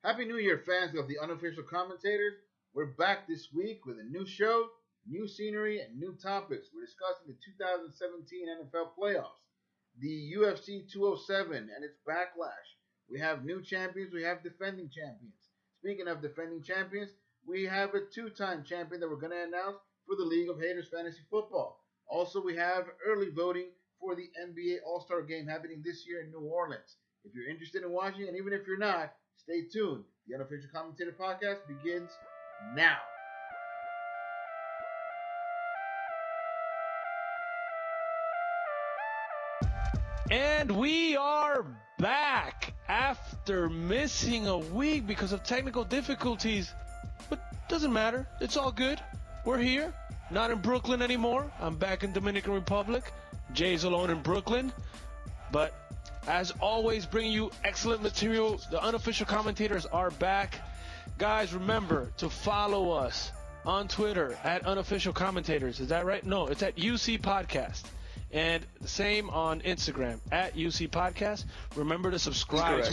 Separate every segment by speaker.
Speaker 1: Happy New Year, fans of the Unofficial Commentators. We're back this week with a new show, new scenery, and new topics. We're discussing the 2017 NFL playoffs, the UFC 207 and its backlash. We have new champions, we have defending champions. Speaking of defending champions, we have a two-time champion that we're going to announce for the League of Haters Fantasy Football. Also, we have early voting for the NBA All-Star Game happening this year in New Orleans. If you're interested in watching, and even if you're not, stay tuned. The Unofficial Commentator Podcast begins now.
Speaker 2: And we are back after missing a week because of technical difficulties. But doesn't matter. It's all good. We're here. Not in Brooklyn anymore. I'm back in Dominican Republic. Jay's alone in Brooklyn. But as always, bringing you excellent material. The Unofficial Commentators are back. Guys, remember to follow us on Twitter at Unofficial Commentators. Is that right? No, it's at UC Podcast. And the same on Instagram at UC Podcast. Remember to subscribe.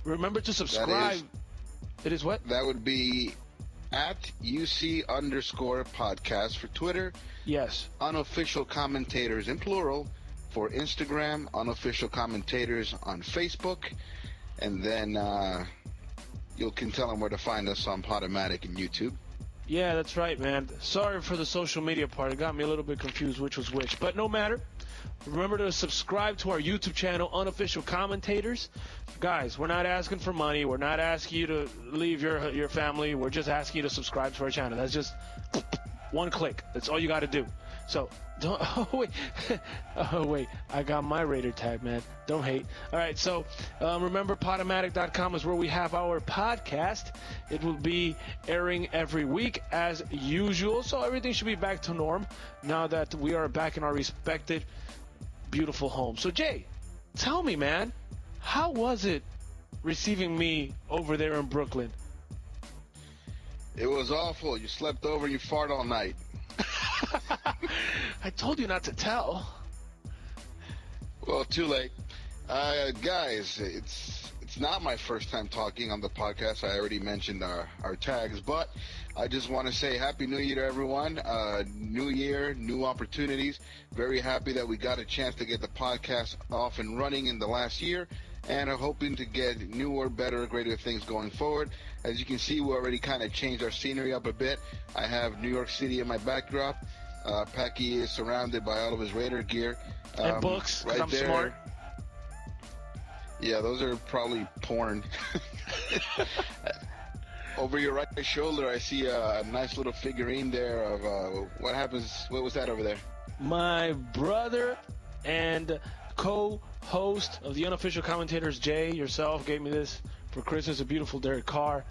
Speaker 2: Remember to subscribe. It is what?
Speaker 3: That would be at UC_podcast for Twitter.
Speaker 2: Yes.
Speaker 3: Unofficial Commentators in plural for Instagram, Unofficial Commentators on Facebook, and then you can tell them where to find us on Podomatic and YouTube.
Speaker 2: Yeah, that's right, man. Sorry for the social media part. It got me a little bit confused which was which, but no matter. Remember to subscribe to our YouTube channel, Unofficial Commentators. Guys, we're not asking for money. We're not asking you to leave your family. We're just asking you to subscribe to our channel. That's just one click. That's all you got to do. So, oh wait, I got my Raider tag, man. Don't hate. All right, so remember, Podomatic.com is where we have our podcast. It will be airing every week as usual, so everything should be back to norm now that we are back in our respected, beautiful home. So, Jay, tell me, man, how was it receiving me over there in Brooklyn?
Speaker 3: It was awful. You slept over and you farted all night.
Speaker 2: I told you not to tell.
Speaker 3: Well, too late. Guys, it's not my first time talking on the podcast. I already mentioned our tags, but I just want to say Happy New Year to everyone. New year, new opportunities. Very happy that we got a chance to get the podcast off and running in the last year, and are hoping to get newer, better, greater things going forward. As you can see, we already kind of changed our scenery up a bit. I have New York City in my backdrop. Packy is surrounded by all of his Raider gear.
Speaker 2: And books,
Speaker 3: right
Speaker 2: I'm
Speaker 3: there.
Speaker 2: Smart.
Speaker 3: Yeah, those are probably porn. Over your right shoulder, I see a nice little figurine there of what happens. What was that over there?
Speaker 2: My brother and co-host of the Unofficial Commentators, Jay, yourself, gave me this for Christmas. A beautiful Derek Carr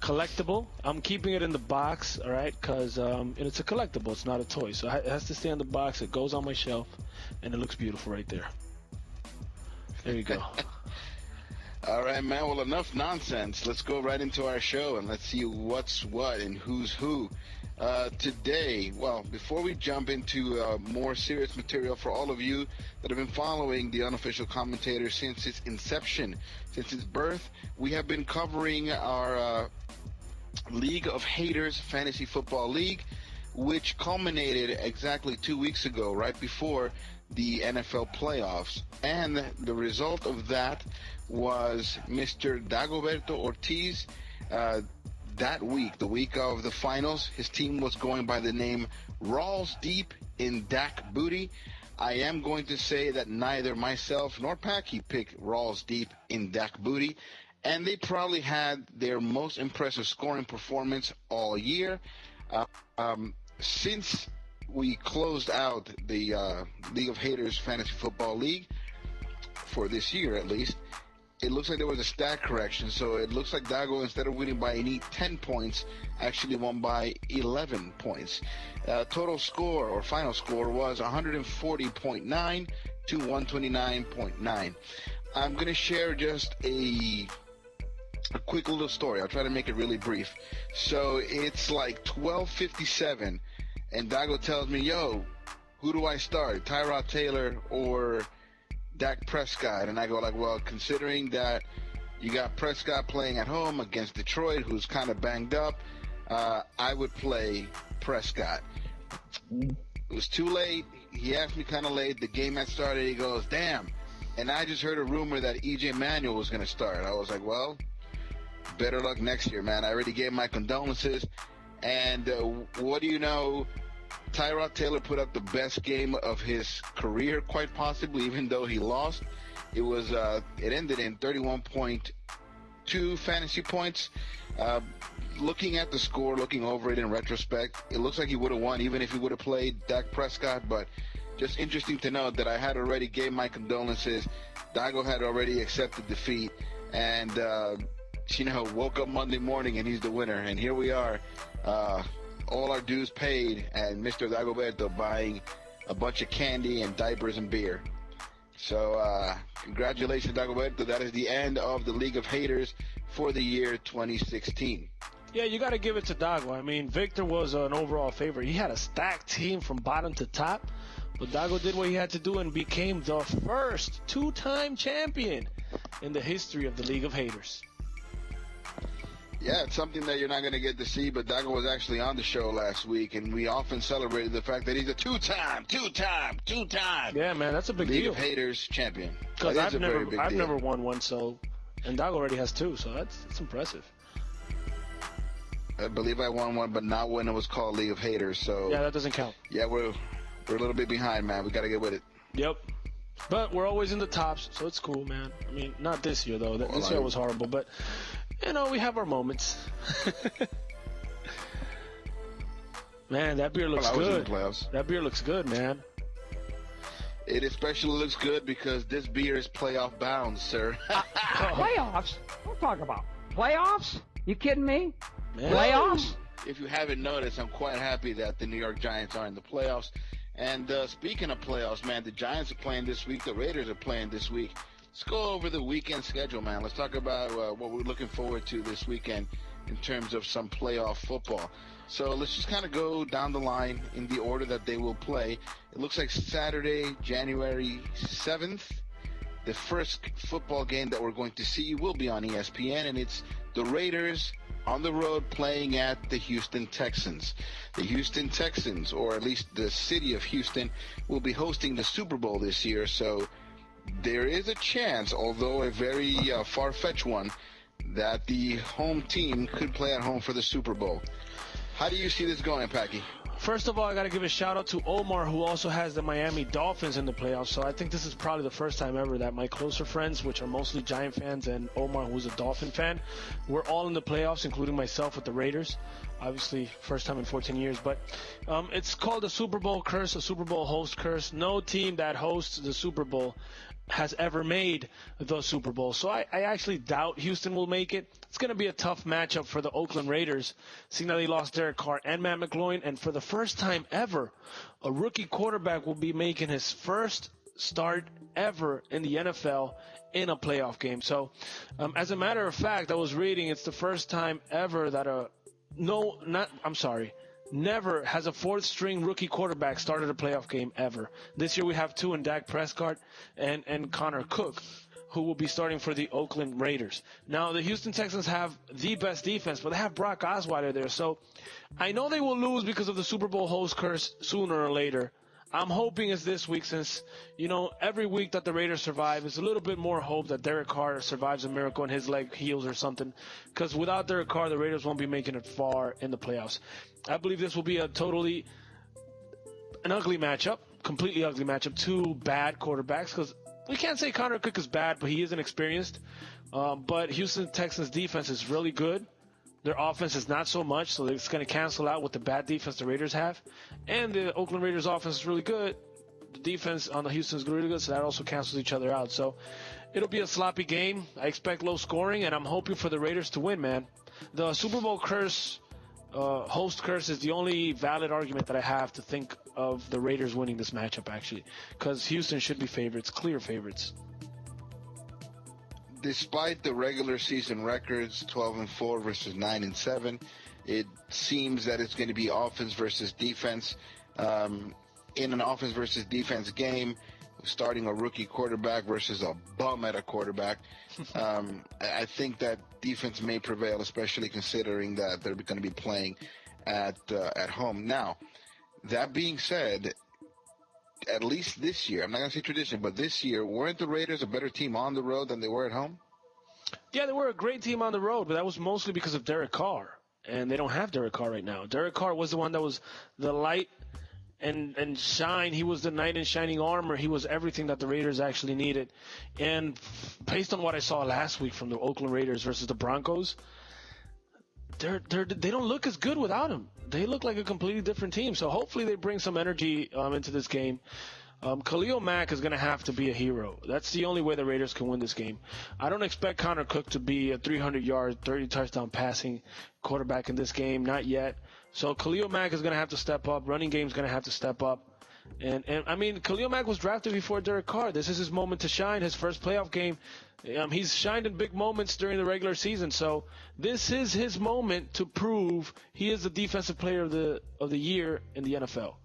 Speaker 2: collectible. I'm keeping it in the box, all right, because it's a collectible. It's not a toy, so it has to stay in the box. It goes on my shelf, and it looks beautiful right there. There you go.
Speaker 3: All right, man. Well, enough nonsense. Let's go right into our show, and let's see what's what and who's who. Today, well, before we jump into more serious material for all of you that have been following the Unofficial Commentator since its inception, since its birth, we have been covering our League of Haters Fantasy Football League, which culminated exactly 2 weeks ago, right before the NFL playoffs. And the result of that was Mr. Dagoberto Ortiz. That week, the week of the finals, his team was going by the name Rawls Deep in Dak Booty. I am going to say that neither myself nor Packy picked Rawls Deep in Dak Booty, and they probably had their most impressive scoring performance all year. Since we closed out the League of Haters Fantasy Football League, for this year at least, it looks like there was a stat correction, so it looks like Dago, instead of winning by a neat 10 points, actually won by 11 points. Total score, or final score, was 140.9 to 129.9. I'm going to share just a quick little story. I'll try to make it really brief. So it's like 12:57, and Dago tells me, yo, who do I start, Tyrod Taylor or Dak Prescott? And I go like, well, considering that You got Prescott playing at home against Detroit, who's kind of banged up. I would play Prescott. It was too late. He asked me kind of late. The game had started. He goes, damn. And I just heard a rumor that E.J. Manuel was going to start. I was like, well, better luck next year, man. I already gave my condolences. And what do you know? Tyrod Taylor put up the best game of his career, quite possibly, even though he lost. It ended in 31.2 fantasy points. Looking at the score, looking over it in retrospect, it looks like he would have won even if he would have played Dak Prescott. But just interesting to note that I had already gave my condolences. Dago had already accepted defeat, and woke up Monday morning and he's the winner. And here we are, all our dues paid, and Mr. Dagoberto buying a bunch of candy and diapers and beer. So congratulations, Dagoberto. That is the end of the League of Haters for the year 2016.
Speaker 2: Yeah, you got to give it to Dago. I mean, Victor was an overall favorite. He had a stacked team from bottom to top, but Dago did what he had to do and became the first two-time champion in the history of the League of Haters.
Speaker 3: Yeah, it's something that you're not going to get to see, but Dago was actually on the show last week, and we often celebrated the fact that he's a two-time.
Speaker 2: Yeah, man, that's a big
Speaker 3: League
Speaker 2: deal.
Speaker 3: of Haters champion.
Speaker 2: Because I've never won one, and Dago already has two, so that's impressive.
Speaker 3: I believe I won one, but not when it was called League of Haters. So
Speaker 2: yeah, that doesn't count.
Speaker 3: Yeah, we're a little bit behind, man. We got to get with it.
Speaker 2: Yep. But we're always in the tops, so it's cool, man. I mean, not this year, though. This year was horrible, but, we have our moments. Man, that beer looks good. That beer looks good, man.
Speaker 3: It especially looks good because this beer is playoff bound, sir.
Speaker 4: Playoffs? What talk about? Playoffs? You kidding me?
Speaker 2: Man.
Speaker 4: Playoffs?
Speaker 3: If you haven't noticed, I'm quite happy that the New York Giants are in the playoffs. And speaking of playoffs, man, the Giants are playing this week. The Raiders are playing this week. Let's go over the weekend schedule, man. Let's talk about what we're looking forward to this weekend in terms of some playoff football. So let's just kind of go down the line in the order that they will play. It looks like Saturday, January 7th, the first football game that we're going to see will be on ESPN, and it's the Raiders on the road playing at the Houston Texans. The Houston Texans, or at least the city of Houston, will be hosting the Super Bowl this year, so there is a chance, although a very far-fetched one, that the home team could play at home for the Super Bowl. How do you see this going, Packy?
Speaker 2: First of all, I got to give a shout-out to Omar, who also has the Miami Dolphins in the playoffs. So I think this is probably the first time ever that my closer friends, which are mostly Giant fans, and Omar, who's a Dolphin fan, we're all in the playoffs, including myself with the Raiders. Obviously, first time in 14 years. But it's called a Super Bowl curse, a Super Bowl host curse. No team that hosts the Super Bowl has ever made the Super Bowl. So I actually doubt Houston will make it. It's going to be a tough matchup for the Oakland Raiders, seeing that they lost Derek Carr and Matt McGloin. And for the first time ever, a rookie quarterback will be making his first start ever in the NFL in a playoff game. So as a matter of fact, I was reading it's the first time ever that never has a fourth-string rookie quarterback started a playoff game ever. This year we have two in Dak Prescott and Connor Cook, who will be starting for the Oakland Raiders. Now, the Houston Texans have the best defense, but they have Brock Osweiler there. So I know they will lose because of the Super Bowl host curse sooner or later. I'm hoping it's this week since, every week that the Raiders survive, there's a little bit more hope that Derek Carr survives a miracle and his leg heals or something. Because without Derek Carr, the Raiders won't be making it far in the playoffs. I believe this will be an ugly matchup, completely ugly matchup. Two bad quarterbacks, because we can't say Connor Cook is bad, but he is inexperienced. But Houston Texans defense is really good. Their offense is not so much, so it's going to cancel out with the bad defense the Raiders have. And the Oakland Raiders offense is really good. The defense on the Houston is really good, so that also cancels each other out. So it'll be a sloppy game. I expect low scoring, and I'm hoping for the Raiders to win, man. The Super Bowl curse, host curse, is the only valid argument that I have to think of the Raiders winning this matchup, actually, because Houston should be favorites, clear favorites.
Speaker 3: Despite the regular season records, 12-4 versus 9-7, it seems that it's going to be offense versus defense. In an offense versus defense game, starting a rookie quarterback versus a bum at a quarterback. I think that defense may prevail, especially considering that they're going to be playing at home. Now, that being said, at least this year, I'm not going to say tradition, but this year, weren't the Raiders a better team on the road than they were at home?
Speaker 2: Yeah, they were a great team on the road, but that was mostly because of Derek Carr, and they don't have Derek Carr right now. Derek Carr was the one that was the light and shine. He was the knight in shining armor. He was everything that the Raiders actually needed. And based on what I saw last week from the Oakland Raiders versus the Broncos, they don't look as good without him. They look like a completely different team. So hopefully they bring some energy into this game. Khalil Mack is going to have to be a hero. That's the only way the Raiders can win this game. I don't expect Connor Cook to be a 300-yard, 30-touchdown passing quarterback in this game, not yet. So Khalil Mack is going to have to step up. Running game is going to have to step up. And I mean, Khalil Mack was drafted before Derek Carr. This is his moment to shine, his first playoff game. He's shined in big moments during the regular season. So this is his moment to prove he is the defensive player of the year in the NFL.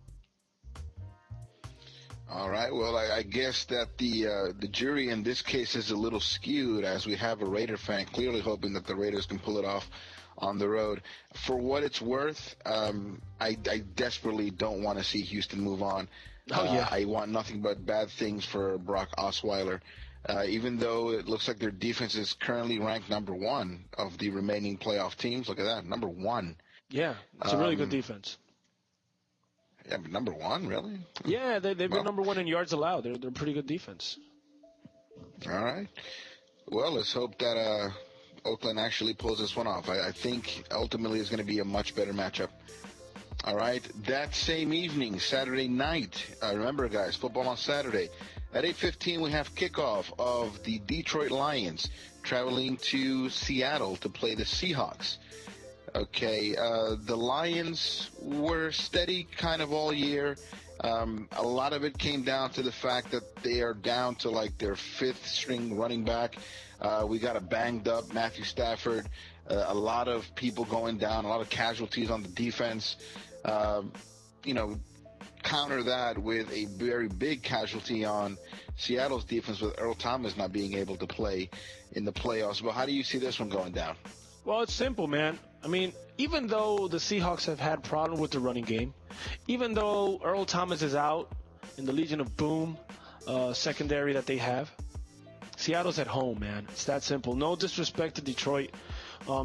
Speaker 3: All right. Well, I guess that the jury in this case is a little skewed, as we have a Raider fan clearly hoping that the Raiders can pull it off on the road. For what it's worth, I desperately don't want to see Houston move on.
Speaker 2: Oh, yeah.
Speaker 3: I want nothing but bad things for Brock Osweiler. Even though it looks like their defense is currently ranked number one of the remaining playoff teams. Look at that, number one.
Speaker 2: Yeah, it's a really good defense.
Speaker 3: Yeah, but number one, really?
Speaker 2: Yeah, they've been number one in yards allowed. They're a pretty good defense.
Speaker 3: All right. Well, let's hope that Oakland actually pulls this one off. I think ultimately it's going to be a much better matchup. All right. That same evening, Saturday night, remember, guys, football on Saturday. At 8:15, we have kickoff of the Detroit Lions traveling to Seattle to play the Seahawks. Okay, the Lions were steady kind of all year. A lot of it came down to the fact that they are down to like their fifth string running back. We got a banged up Matthew Stafford, a lot of people going down, a lot of casualties on the defense. Counter that with a very big casualty on Seattle's defense with Earl Thomas not being able to play in the playoffs. But how do you see this one going down?
Speaker 2: Well, it's simple, man. I mean, even though the Seahawks have had problems with the running game, even though Earl Thomas is out in the Legion of Boom secondary that they have, Seattle's at home, man. It's that simple. No disrespect to Detroit.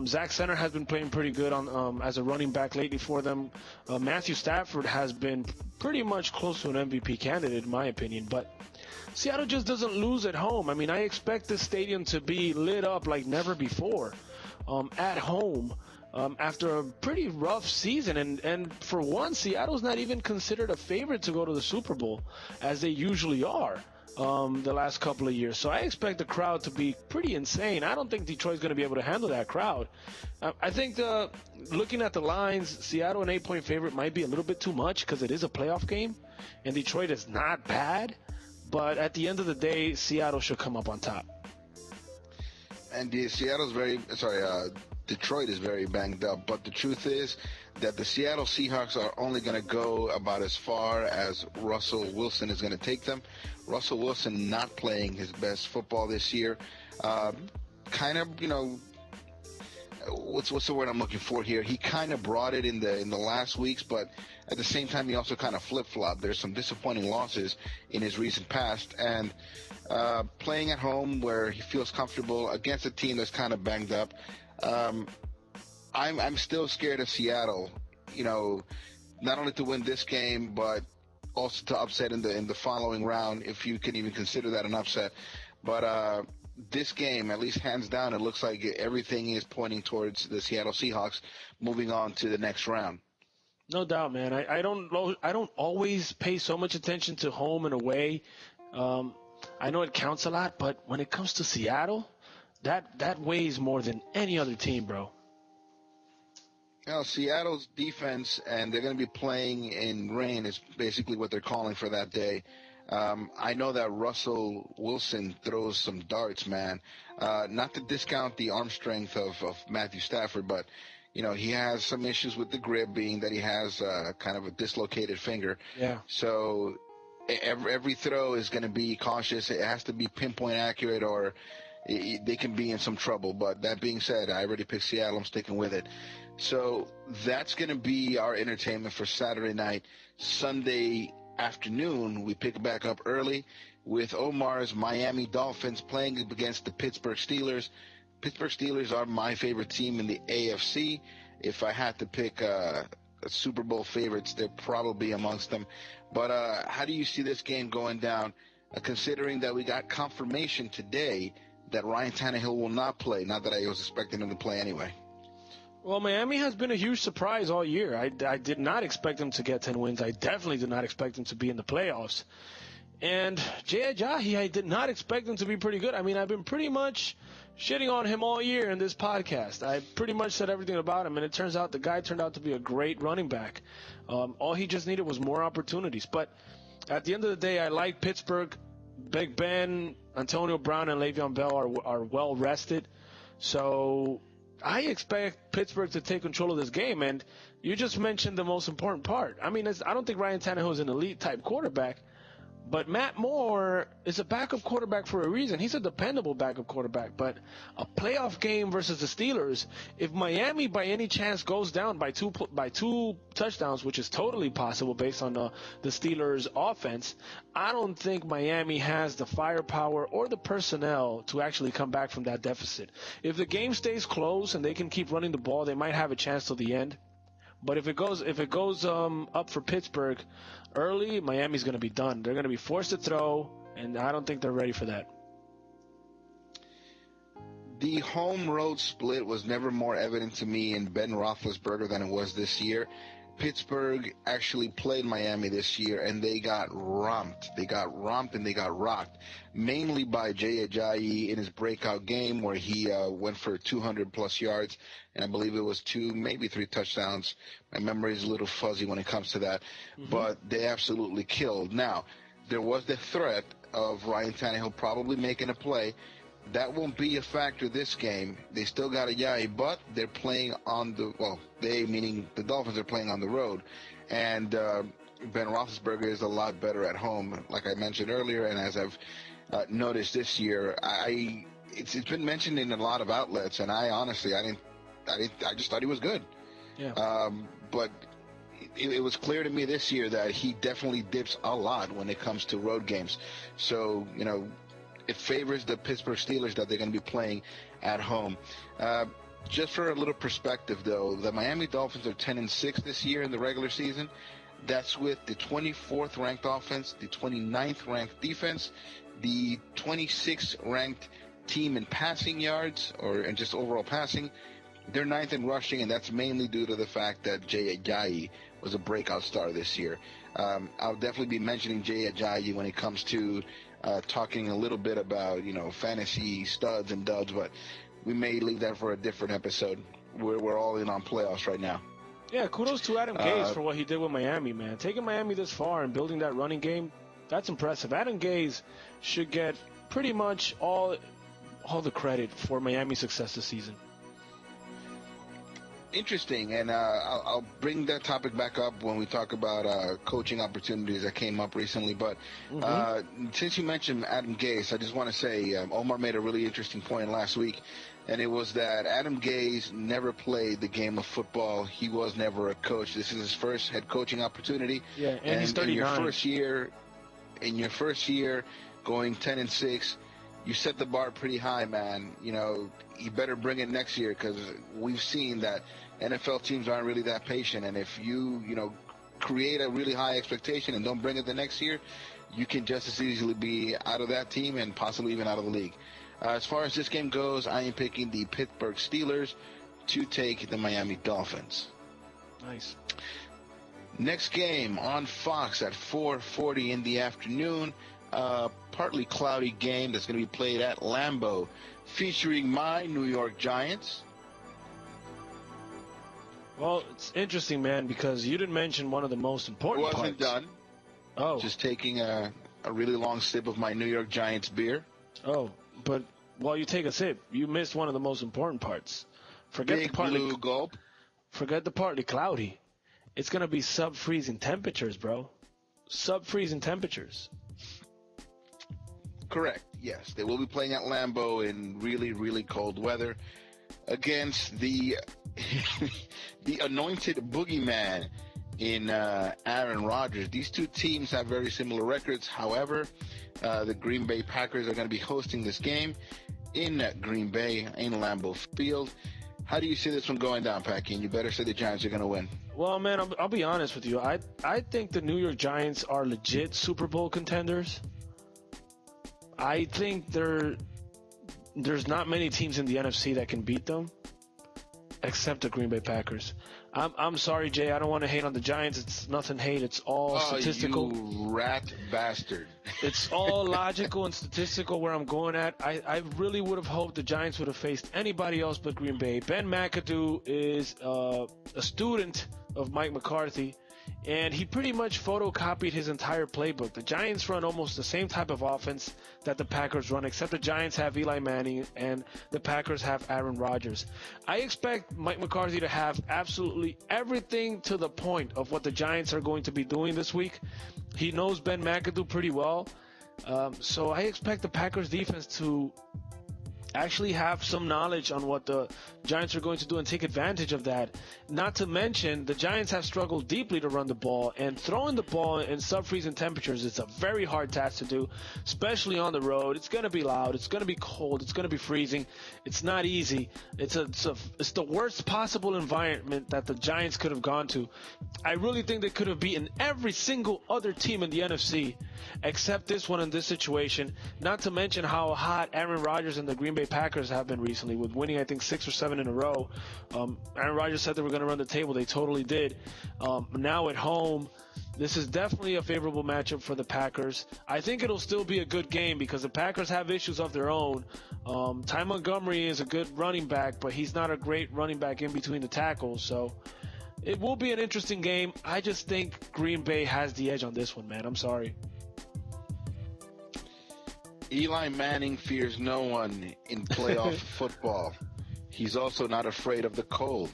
Speaker 2: Zach Center has been playing pretty good on as a running back lately for them. Matthew Stafford has been pretty much close to an MVP candidate, in my opinion. But Seattle just doesn't lose at home. I mean, I expect this stadium to be lit up like never before at home after a pretty rough season. And for once, Seattle's not even considered a favorite to go to the Super Bowl, as they usually are. The last couple of years. So I expect the crowd to be pretty insane. I don't think Detroit's going to be able to handle that crowd. I think looking at the lines, Seattle an 8-point favorite might be a little bit too much because it is a playoff game, and Detroit is not bad. But at the end of the day, Seattle should come up on top.
Speaker 3: And Detroit is very banged up. But the truth is that the Seattle Seahawks are only going to go about as far as Russell Wilson is going to take them. Russell Wilson not playing his best football this year. What's the word I'm looking for here? He kind of brought it in the last weeks, but at the same time, he also kind of flip-flopped. There's some disappointing losses in his recent past, and playing at home where he feels comfortable against a team that's kind of banged up. I'm still scared of Seattle, not only to win this game, but also to upset in the following round, if you can even consider that an upset. But this game, at least hands down, it looks like everything is pointing towards the Seattle Seahawks moving on to the next round.
Speaker 2: No doubt, man. I don't always pay so much attention to home and away. I know it counts a lot, but when it comes to Seattle, that weighs more than any other team, bro.
Speaker 3: Seattle's defense, and they're going to be playing in rain, is basically what they're calling for that day. I know that Russell Wilson throws some darts, man. Not to discount the arm strength of Matthew Stafford, but, he has some issues with the grip, being that he has kind of a dislocated finger.
Speaker 2: Yeah.
Speaker 3: So every throw is going to be cautious. It has to be pinpoint accurate, or they can be in some trouble. But that being said, I already picked Seattle. I'm sticking with it. So that's going to be our entertainment for Saturday night. Sunday afternoon, we pick back up early with Omar's Miami Dolphins playing against the Pittsburgh Steelers. Pittsburgh Steelers are my favorite team in the AFC. If I had to pick Super Bowl favorites, they're probably amongst them. But how do you see this game going down, considering that we got confirmation today that Ryan Tannehill will not play, not that I was expecting him to play anyway?
Speaker 2: Well, Miami has been a huge surprise all year. I did not expect them to get 10 wins. I definitely did not expect them to be in the playoffs. And Jay Ajayi, I did not expect him to be pretty good. I mean, I've been pretty much shitting on him all year in this podcast. I pretty much said everything about him, and it turns out the guy turned out to be a great running back. All he just needed was more opportunities. But at the end of the day, I like Pittsburgh. Big Ben, Antonio Brown, and Le'Veon Bell are well rested. So I expect Pittsburgh to take control of this game, and you just mentioned the most important part. I mean, I don't think Ryan Tannehill is an elite-type quarterback, but Matt Moore is a backup quarterback for a reason. He's a dependable backup quarterback, but a playoff game versus the Steelers, if Miami by any chance goes down by two touchdowns, which is totally possible based on the Steelers' offense, I don't think Miami has the firepower or the personnel to actually come back from that deficit. If the game stays close and they can keep running the ball, they might have a chance till the end. But if it goes up for Pittsburgh early, Miami's going to be done. They're going to be forced to throw, and I don't think they're ready for that.
Speaker 3: The home-road split was never more evident to me in Ben Roethlisberger than it was this year. Pittsburgh actually played Miami this year, and they got romped. They got romped and they got rocked, mainly by Jay Ajayi in his breakout game where he went for 200-plus yards, and I believe it was 2, maybe 3 touchdowns. My memory is a little fuzzy when it comes to that, but they absolutely killed. Now, there was the threat of Ryan Tannehill probably making a play. That won't be a factor this game. They still got Ajayi, but they're playing on they, meaning the Dolphins, are playing on the road. And Ben Roethlisberger is a lot better at home, like I mentioned earlier, and as I've noticed this year, it's been mentioned in a lot of outlets, and I just thought he was good.
Speaker 2: Yeah.
Speaker 3: But it was clear to me this year that he definitely dips a lot when it comes to road games. So, it favors the Pittsburgh Steelers that they're going to be playing at home. Just for a little perspective, though, the Miami Dolphins are 10-6 this year in the regular season. That's with the 24th ranked offense, the 29th ranked defense, the 26th ranked team in passing yards and just overall passing. They're 9th in rushing, and that's mainly due to the fact that Jay Ajayi was a breakout star this year. I'll definitely be mentioning Jay Ajayi when it comes to talking a little bit about, fantasy studs and duds, but we may leave that for a different episode. We're all in on playoffs right now.
Speaker 2: Yeah, kudos to Adam Gase for what he did with Miami, man. Taking Miami this far and building that running game, that's impressive. Adam Gase should get pretty much all the credit for Miami's success this season.
Speaker 3: Interesting, and I'll bring that topic back up when we talk about coaching opportunities that came up recently. But since you mentioned Adam Gase, I just want to say Omar made a really interesting point last week, and it was that Adam Gase never played the game of football. He was never a coach. This is his first head coaching opportunity.
Speaker 2: Yeah, and he's 39.
Speaker 3: In your first year, going 10-6. You set the bar pretty high, man. You better bring it next year, because we've seen that NFL teams aren't really that patient. And if you create a really high expectation and don't bring it the next year, you can just as easily be out of that team and possibly even out of the league. As far as this game goes, I am picking the Pittsburgh Steelers to take the Miami Dolphins.
Speaker 2: Nice.
Speaker 3: Next game on Fox at 4:40 in the afternoon. Partly cloudy game that's going to be played at Lambeau, featuring my New York Giants.
Speaker 2: Well, it's interesting, man, because you didn't mention one of the most important parts.
Speaker 3: Wasn't done.
Speaker 2: Oh.
Speaker 3: Just taking a really long sip of my New York Giants beer.
Speaker 2: Oh, but while you take a sip, you missed one of the most important parts. Forget
Speaker 3: Big
Speaker 2: the partly
Speaker 3: blue gulp.
Speaker 2: Forget the partly cloudy. It's going to be sub-freezing temperatures, bro. sub-freezing temperatures.
Speaker 3: Correct. Yes, they will be playing at Lambeau in really, really cold weather against the the anointed boogeyman in Aaron Rodgers. These two teams have very similar records. However, the Green Bay Packers are going to be hosting this game in Green Bay, in Lambeau Field. How do you see this one going down, Packy? And you better say the Giants are going to win.
Speaker 2: Well, man, I'll be honest with you. I think the New York Giants are legit Super Bowl contenders. I think there's not many teams in the NFC that can beat them, except the Green Bay Packers. I'm sorry, Jay. I don't want to hate on the Giants. It's nothing hate. It's all statistical.
Speaker 3: You rat bastard.
Speaker 2: It's all logical and statistical where I'm going at. I really would have hoped the Giants would have faced anybody else but Green Bay. Ben McAdoo is a student of Mike McCarthy, and he pretty much photocopied his entire playbook. The Giants run almost the same type of offense that the Packers run, except the Giants have Eli Manning and the Packers have Aaron Rodgers. I expect Mike McCarthy to have absolutely everything to the point of what the Giants are going to be doing this week. He knows Ben McAdoo pretty well, so I expect the Packers defense to actually have some knowledge on what the Giants are going to do and take advantage of that. Not to mention, the Giants have struggled deeply to run the ball, and throwing the ball in sub-freezing temperatures is a very hard task to do, especially on the road. It's going to be loud. It's going to be cold. It's going to be freezing. It's not easy. It's the worst possible environment that the Giants could have gone to. I really think they could have beaten every single other team in the NFC except this one in this situation, not to mention how hot Aaron Rodgers and the Green Bay Packers have been recently, with winning, I think, 6 or 7 in a row. Aaron Rodgers said they were going to run the table. They totally did. Now at home, this is definitely a favorable matchup for the Packers. I think it'll still be a good game because the Packers have issues of their own. Ty Montgomery is a good running back, but he's not a great running back in between the tackles. So it will be an interesting game. I just think Green Bay has the edge on this one, man. I'm sorry.
Speaker 3: Eli Manning fears no one in playoff football. He's also not afraid of the cold.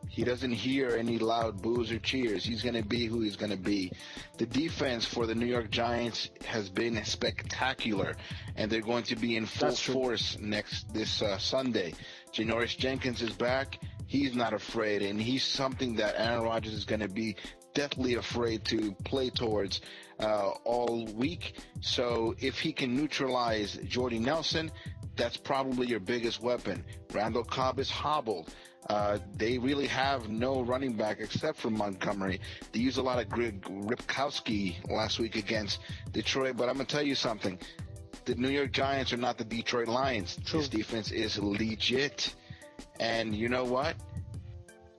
Speaker 3: He doesn't hear any loud boos or cheers. He's going to be who he's going to be. The defense for the New York Giants has been spectacular, and they're going to be in full force this Sunday. Janoris Jenkins is back. He's not afraid, and he's something that Aaron Rodgers is going to be deathly afraid to play towards all week. So if he can neutralize Jordy Nelson, that's probably your biggest weapon. Randall Cobb is hobbled. They really have no running back except for Montgomery. They used a lot of Ripkowski last week against Detroit, but I'm going to tell you something. The New York Giants are not the Detroit Lions.
Speaker 2: True.
Speaker 3: This defense is legit. And you know what?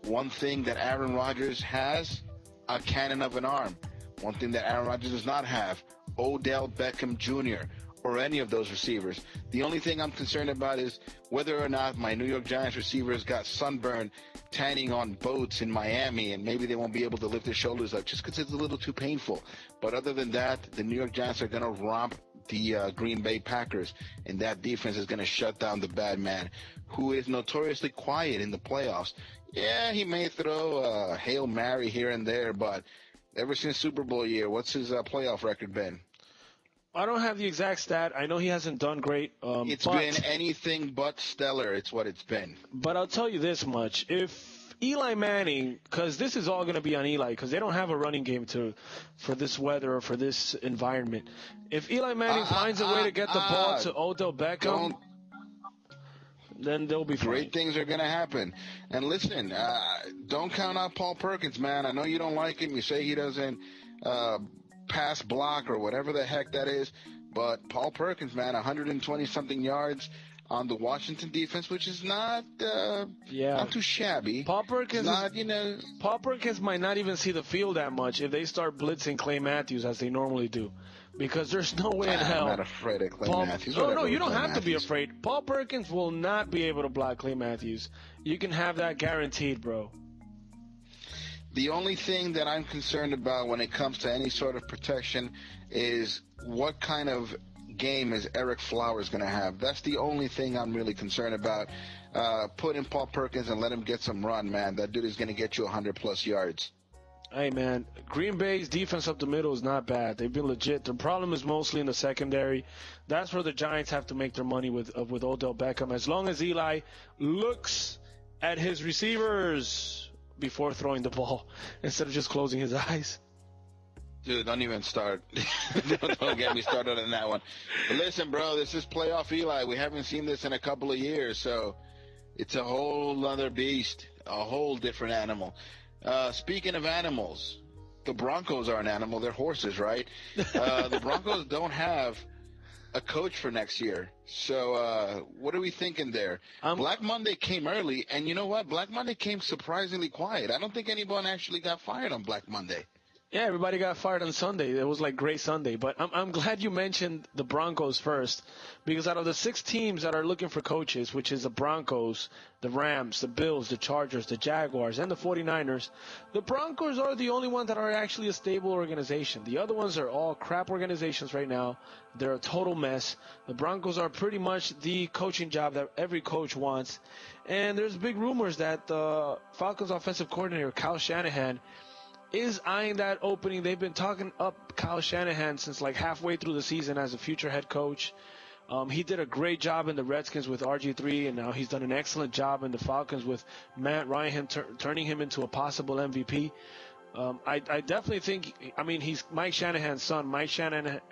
Speaker 3: One thing that Aaron Rodgers has, a cannon of an arm. One thing that Aaron Rodgers does not have, Odell Beckham Jr. or any of those receivers. The only thing I'm concerned about is whether or not my New York Giants receivers got sunburned tanning on boats in Miami, and maybe they won't be able to lift their shoulders up just because it's a little too painful. But other than that, the New York Giants are going to romp the Green Bay Packers, and that defense is going to shut down the bad man, who is notoriously quiet in the playoffs. Yeah, he may throw a Hail Mary here and there, but ever since Super Bowl year, what's his playoff record been?
Speaker 2: I don't have the exact stat. I know he hasn't done great.
Speaker 3: It's been anything but stellar. It's what it's been.
Speaker 2: But I'll tell you this much. If Eli Manning, because this is all going to be on Eli, because they don't have a running game for this weather or for this environment. If Eli Manning finds a way to get the ball to Odell Beckham, then they'll be fine.
Speaker 3: Great things are going to happen. And listen, don't count out Paul Perkins, man. I know you don't like him. You say he doesn't pass block or whatever the heck that is. But Paul Perkins, man, 120-something yards on the Washington defense, which is not too shabby.
Speaker 2: Paul Perkins, Paul Perkins might not even see the field that much if they start blitzing Clay Matthews as they normally do. Because there's no way in hell.
Speaker 3: I'm not afraid of Clay Matthews.
Speaker 2: No, you don't have to be afraid. Paul Perkins will not be able to block Clay Matthews. You can have that guaranteed, bro.
Speaker 3: The only thing that I'm concerned about when it comes to any sort of protection is what kind of game is Eric Flowers going to have. That's the only thing I'm really concerned about. Put in Paul Perkins and let him get some run, man. That dude is going to get you 100-plus yards.
Speaker 2: Hey, man, Green Bay's defense up the middle is not bad. They've been legit. The problem is mostly in the secondary. That's where the Giants have to make their money with Odell Beckham. As long as Eli looks at his receivers before throwing the ball instead of just closing his eyes.
Speaker 3: Dude, don't even start. Don't get me started on that one. But listen, bro, this is playoff Eli. We haven't seen this in a couple of years, so it's a whole other beast, a whole different animal. Speaking of animals, the Broncos are an animal. They're horses, right? The Broncos don't have a coach for next year. So what are we thinking there? Black Monday came early, and you know what? Black Monday came surprisingly quiet. I don't think anyone actually got fired on Black Monday.
Speaker 2: Yeah, everybody got fired on Sunday. It was like great Sunday. But I'm glad you mentioned the Broncos first, because out of the 6 teams that are looking for coaches, which is the Broncos, the Rams, the Bills, the Chargers, the Jaguars, and the 49ers, the Broncos are the only ones that are actually a stable organization. The other ones are all crap organizations right now. They're a total mess. The Broncos are pretty much the coaching job that every coach wants. And there's big rumors that the Falcons offensive coordinator, Kyle Shanahan, is eyeing that opening. They've been talking up Kyle Shanahan since like halfway through the season as a future head coach. He did a great job in the Redskins with RG3, and now he's done an excellent job in the Falcons with Matt Ryan, turning him into a possible MVP. I definitely think, I mean, he's Mike Shanahan's son. Mike Shanahan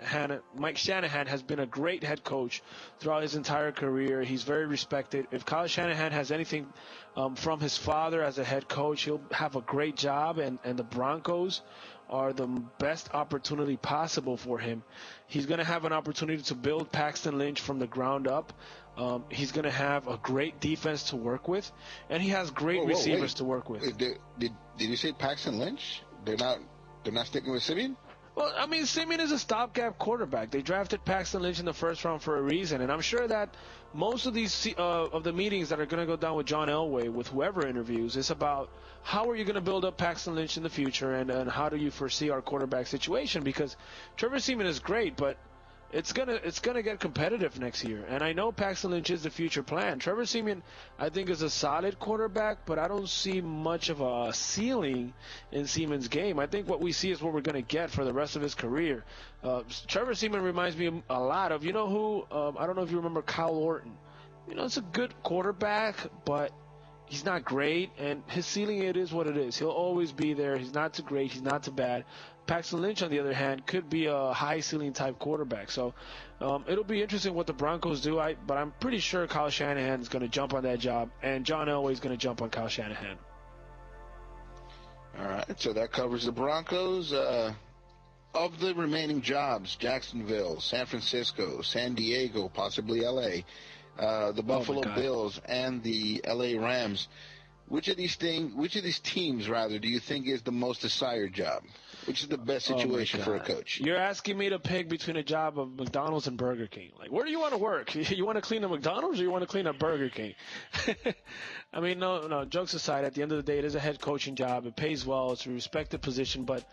Speaker 2: has been a great head coach throughout his entire career. He's very respected. If Kyle Shanahan has anything from his father as a head coach, he'll have a great job, and the Broncos are the best opportunity possible for him. He's going to have an opportunity to build Paxton Lynch from the ground up. He's going to have a great defense to work with, and he has great receivers to work with.
Speaker 3: Did you say Paxton Lynch? They're not sticking with Siemian?
Speaker 2: Well, I mean, Siemian is a stopgap quarterback. They drafted Paxton Lynch in the first round for a reason, and I'm sure that most of these of the meetings that are going to go down with John Elway, with whoever interviews, is about how are you going to build up Paxton Lynch in the future, and how do you foresee our quarterback situation? Because Trevor Siemian is great, but it's gonna get competitive next year, and I know Paxton Lynch is the future plan. Trevor Siemian, I think, is a solid quarterback, but I don't see much of a ceiling in Siemian's game. I think what we see is what we're gonna get for the rest of his career. Trevor Siemian reminds me a lot of, you know who? I don't know if you remember Kyle Orton. You know, it's a good quarterback, but he's not great, and his ceiling, it is what it is. He'll always be there. He's not too great. He's not too bad. Paxton Lynch, on the other hand, could be a high-ceiling type quarterback. So it'll be interesting what the Broncos do, but I'm pretty sure Kyle Shanahan is going to jump on that job, and John Elway is going to jump on Kyle Shanahan.
Speaker 3: All right, so that covers the Broncos. Of the remaining jobs, Jacksonville, San Francisco, San Diego, possibly L.A., the Buffalo Bills, and the L.A. Rams. Which of these teams, rather, do you think is the most desired job? Which is the best situation for a coach?
Speaker 2: You're asking me to pick between a job of McDonald's and Burger King. Like, where do you want to work? You want to clean a McDonald's or you want to clean a Burger King? I mean, no, jokes aside, at the end of the day, it is a head coaching job. It pays well. It's a respected position. But,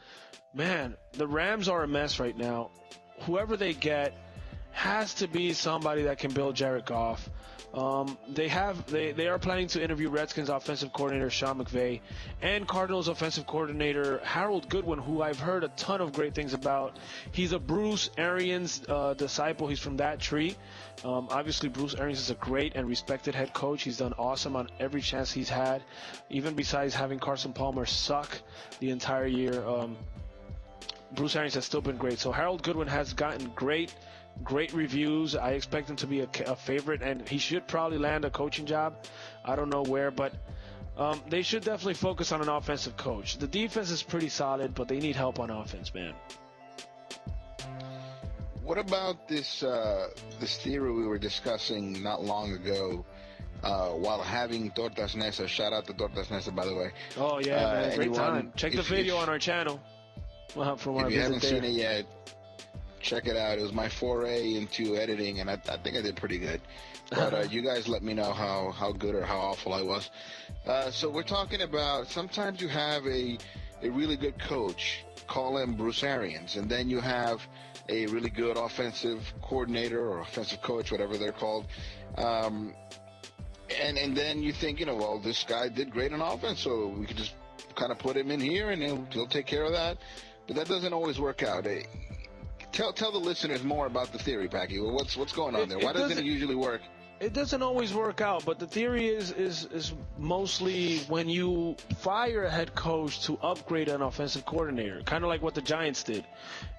Speaker 2: man, the Rams are a mess right now. Whoever they get has to be somebody that can build Jared Goff. They are planning to interview Redskins offensive coordinator Sean McVay and Cardinals offensive coordinator Harold Goodwin, who I've heard a ton of great things about. He's a Bruce Arians disciple. He's from that tree. Obviously, Bruce Arians is a great and respected head coach. He's done awesome on every chance he's had, even besides having Carson Palmer suck the entire year. Bruce Arians has still been great. So Harold Goodwin has gotten great reviews. I expect him to be a favorite, and he should probably land a coaching job. I don't know where, but they should definitely focus on an offensive coach. The defense is pretty solid, but they need help on offense, man.
Speaker 3: What about this theory we were discussing not long ago while having Tortas Nesa? Shout out to Tortas Nesa, by the way.
Speaker 2: Oh, yeah, man. Great time. Check the video on our channel.
Speaker 3: If you haven't seen it yet, check it out. It was my foray into editing, and I think I did pretty good. But you guys let me know how good or how awful I was. So we're talking about sometimes you have a really good coach, call him Bruce Arians, and then you have a really good offensive coordinator or offensive coach, whatever they're called. And then you think, well, this guy did great on offense, so we could just kind of put him in here, and he'll take care of that. But that doesn't always work out. Tell the listeners more about the theory, Packy. What's going on there? Why doesn't it usually work?
Speaker 2: It doesn't always work out, but the theory is mostly when you fire a head coach to upgrade an offensive coordinator, kind of like what the Giants did.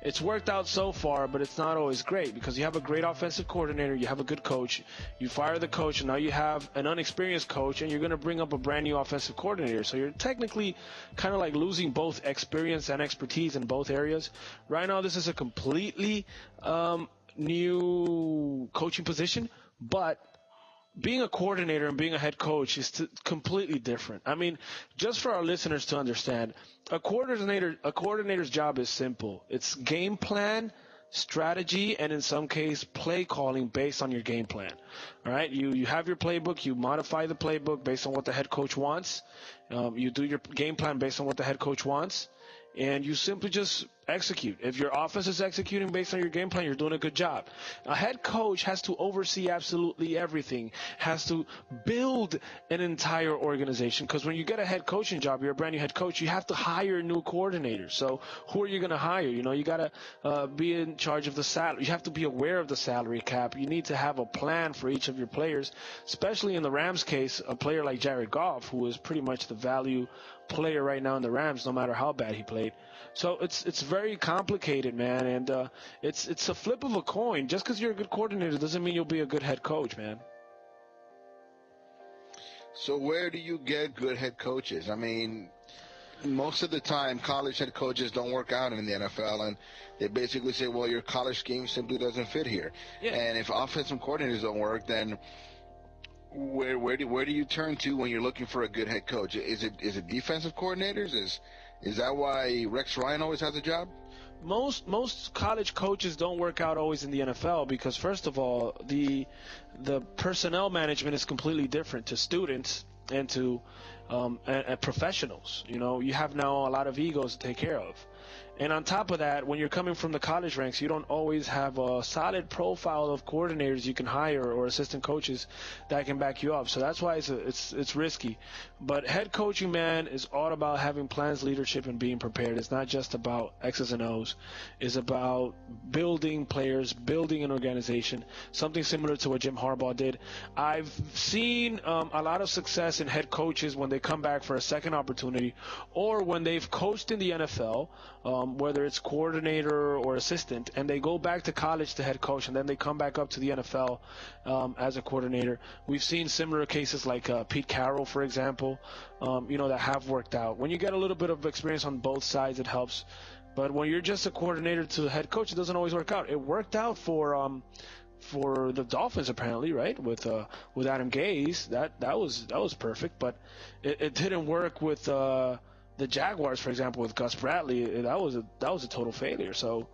Speaker 2: It's worked out so far, but it's not always great because you have a great offensive coordinator, you have a good coach, you fire the coach, and now you have an unexperienced coach, and you're going to bring up a brand new offensive coordinator. So you're technically kind of like losing both experience and expertise in both areas. Right now, this is a completely new coaching position, but being a coordinator and being a head coach is completely different. I mean, just for our listeners to understand, a coordinator's job is simple. It's game plan, strategy, and in some case, play calling based on your game plan. All right, you have your playbook. You modify the playbook based on what the head coach wants. You do your game plan based on what the head coach wants, and you simply just execute. If your offense is executing based on your game plan, you're doing a good job. A head coach has to oversee absolutely everything, has to build an entire organization, because when you get a head coaching job, you're a brand new head coach, you have to hire new coordinators. So who are you going to hire? You got to be in charge of the salary. You have to be aware of the salary cap. You need to have a plan for each of your players, especially in the Rams case, a player like Jared Goff, who is pretty much the value player right now in the Rams, no matter how bad he played. So it's very complicated, man, and it's a flip of a coin. Just because you're a good coordinator doesn't mean you'll be a good head coach, man.
Speaker 3: So where do you get good head coaches? I mean, most of the time, college head coaches don't work out in the NFL, and they basically say, well, your college scheme simply doesn't fit here. Yeah. And if offensive coordinators don't work, then where do you turn to when you're looking for a good head coach? Is it defensive coordinators? Is that why Rex Ryan always has a job?
Speaker 2: Most college coaches don't work out always in the NFL because, first of all, the personnel management is completely different to students and to and professionals. You have now a lot of egos to take care of. And on top of that, when you're coming from the college ranks, you don't always have a solid profile of coordinators you can hire or assistant coaches that can back you up. So that's why it's risky. But head coaching, man, is all about having plans, leadership, and being prepared. It's not just about X's and O's. It's about building players, building an organization, something similar to what Jim Harbaugh did. I've seen a lot of success in head coaches when they come back for a second opportunity or when they've coached in the NFL, whether it's coordinator or assistant, and they go back to college to head coach, and then they come back up to the NFL as a coordinator. We've seen similar cases like Pete Carroll, for example, that have worked out. When you get a little bit of experience on both sides, it helps. But when you're just a coordinator to the head coach, it doesn't always work out. It worked out for the Dolphins, apparently, right? With Adam Gase, that was perfect, but it didn't work with the Jaguars, for example, with Gus Bradley. That was a total failure. So,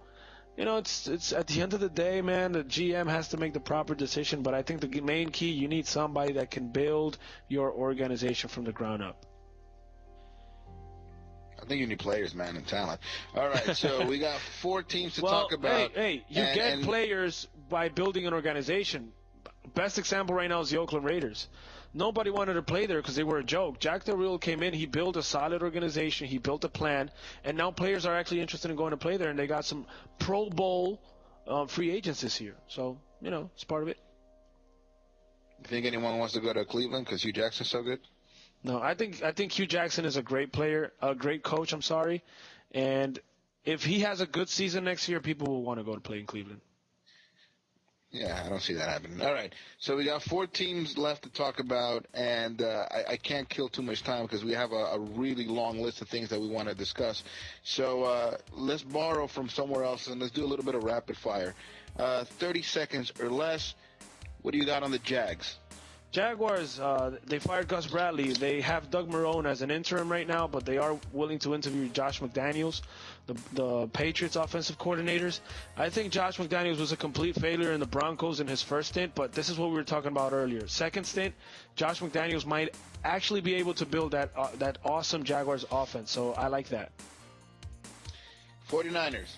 Speaker 2: it's at the end of the day, man, the GM has to make the proper decision. But I think the main key, you need somebody that can build your organization from the ground up.
Speaker 3: I think you need players, man, and talent. All right, so we got 4 teams to talk about.
Speaker 2: Hey, you get players by building an organization. Best example right now is the Oakland Raiders. Nobody wanted to play there because they were a joke. Jack Del Rio came in, he built a solid organization, he built a plan, and now players are actually interested in going to play there, and they got some Pro Bowl free agents this year. So, it's part of it.
Speaker 3: You think anyone wants to go to Cleveland because Hugh Jackson's so good?
Speaker 2: No, I think Hugh Jackson is a great player, a great coach, and if he has a good season next year, people will want to go to play in Cleveland.
Speaker 3: Yeah, I don't see that happening. All right, so we got 4 teams left to talk about, and I can't kill too much time because we have a really long list of things that we want to discuss. So let's borrow from somewhere else, and let's do a little bit of rapid fire. 30 seconds or less. What do you got on the Jags?
Speaker 2: Jaguars, they fired Gus Bradley. They have Doug Marrone as an interim right now, but they are willing to interview Josh McDaniels, the Patriots offensive coordinators. I think Josh McDaniels was a complete failure in the Broncos in his first stint, but this is what we were talking about earlier. Second stint, Josh McDaniels might actually be able to build that awesome Jaguars offense, so I like that.
Speaker 3: 49ers.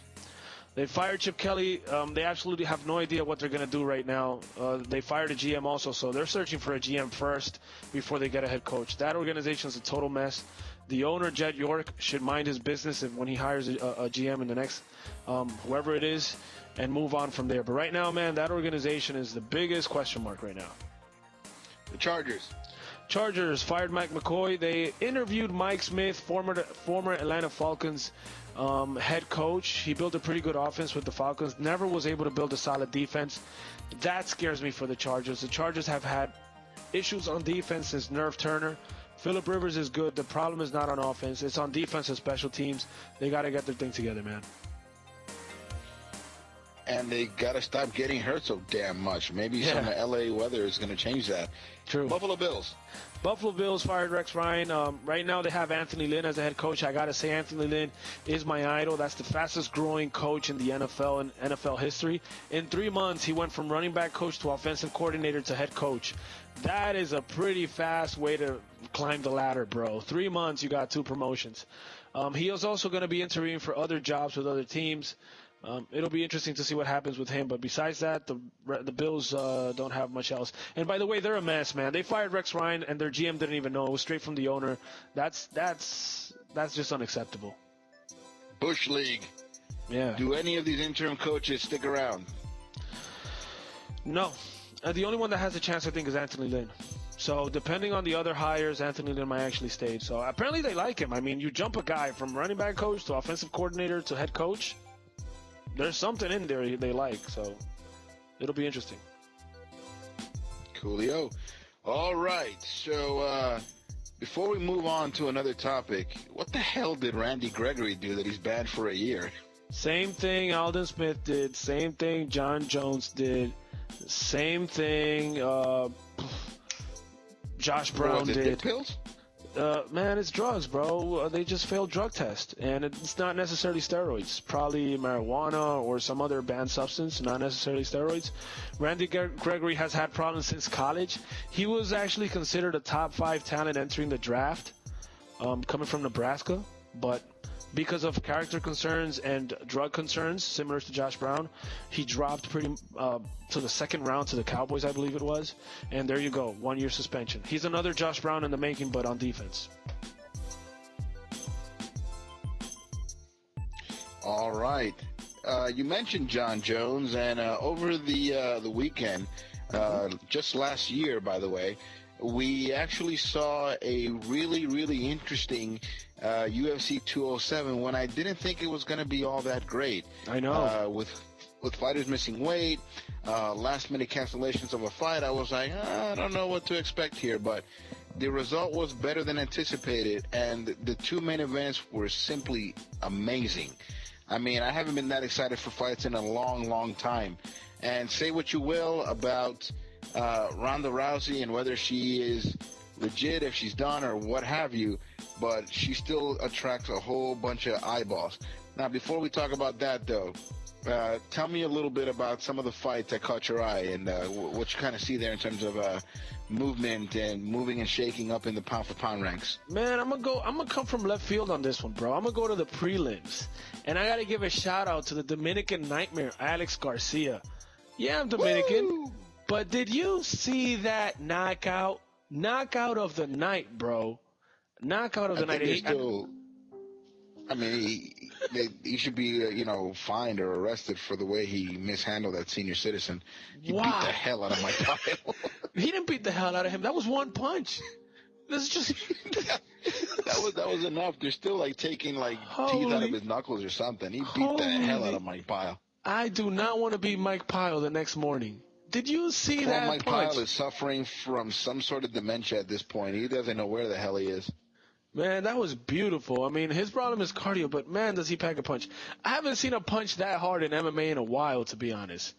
Speaker 2: They fired Chip Kelly. They absolutely have no idea what they're going to do right now. They fired a GM also, so they're searching for a GM first before they get a head coach. That organization is a total mess. The owner, Jed York, should mind his business when he hires a GM in the next, whoever it is, and move on from there. But right now, man, that organization is the biggest question mark right now.
Speaker 3: The Chargers fired Mike McCoy. They interviewed Mike Smith, former Atlanta Falcons head coach. He built a pretty good offense with the Falcons. Never was able to build a solid defense. That scares me for the Chargers. The Chargers have had issues on defense since Nerf Turner. Phillip Rivers is good. The problem is not on offense. It's on defense and special teams. They got to get their thing together, man. And they got to stop getting hurt so damn much. Maybe some L.A. weather is going to change that.
Speaker 2: True.
Speaker 3: Buffalo Bills
Speaker 2: fired Rex Ryan. Right now they have Anthony Lynn as a head coach. I got to say Anthony Lynn is my idol. That's the fastest growing coach in the NFL and NFL history. In 3 months, he went from running back coach to offensive coordinator to head coach. That is a pretty fast way to climb the ladder, bro. 3 months, you got 2 promotions. He is also going to be interviewing for other jobs with other teams. It'll be interesting to see what happens with him. But besides that, the Bills don't have much else. And by the way, they're a mess, man. They fired Rex Ryan, and their GM didn't even know. It was straight from the owner. That's just unacceptable.
Speaker 3: Bush League.
Speaker 2: Yeah.
Speaker 3: Do any of these interim coaches stick around?
Speaker 2: No. The only one that has a chance, I think, is Anthony Lynn. So depending on the other hires, Anthony Lynn might actually stay. So apparently they like him. I mean, you jump a guy from running back coach to offensive coordinator to head coach. There's something in there they like, so it'll be interesting.
Speaker 3: Coolio. All right, so before we move on to another topic, what the hell did Randy Gregory do that he's banned for a year?
Speaker 2: Same thing Alden Smith did. Same thing John Jones did. Same thing Josh Brown did.
Speaker 3: Dick pills?
Speaker 2: Man, it's drugs, bro. They just failed drug test, and it's not necessarily steroids. Probably marijuana or some other banned substance, not necessarily steroids. Randy Gregory has had problems since college. He was actually considered a top 5 talent entering the draft, coming from Nebraska, but because of character concerns and drug concerns, similar to Josh Brown, he dropped to the second round to the Cowboys, I believe it was. And there you go, 1 year suspension. He's another Josh Brown in the making, but on defense.
Speaker 3: All right. You mentioned John Jones, and over the weekend, just last year, by the way, we actually saw a really, really interesting UFC 207 when I didn't think it was going to be all that great.
Speaker 2: I know.
Speaker 3: With fighters missing weight, last-minute cancellations of a fight, I was like, I don't know what to expect here, but the result was better than anticipated, and the 2 main events were simply amazing. I mean, I haven't been that excited for fights in a long, long time. And say what you will about Ronda Rousey and whether she is legit, if she's done or what have you, but she still attracts a whole bunch of eyeballs. Now, before we talk about that, though, tell me a little bit about some of the fights that caught your eye and what you kind of see there in terms of movement and moving and shaking up in the pound-for-pound ranks.
Speaker 2: Man, I'm gonna come from left field on this one, bro. I'm gonna go to the prelims, and I gotta give a shout out to the Dominican Nightmare, Alex Garcia. Yeah, I'm Dominican.
Speaker 3: Woo!
Speaker 2: But did you see that knockout? Knockout of the night, bro. Knockout of the night.
Speaker 3: He should be, fined or arrested for the way he mishandled that senior citizen. He beat the hell out of Mike Pyle.
Speaker 2: He didn't beat the hell out of him. That was one punch. This is just
Speaker 3: that was enough. They're still taking teeth out of his knuckles or something. He beat the hell out of Mike Pyle.
Speaker 2: I do not want to be Mike Pyle the next morning. Did you see that
Speaker 3: Mike
Speaker 2: punch?
Speaker 3: Pyle is suffering from some sort of dementia at this point. He doesn't know where the hell he is.
Speaker 2: Man, that was beautiful. I mean, his problem is cardio, but man, does he pack a punch. I haven't seen a punch that hard in MMA in a while, to be honest.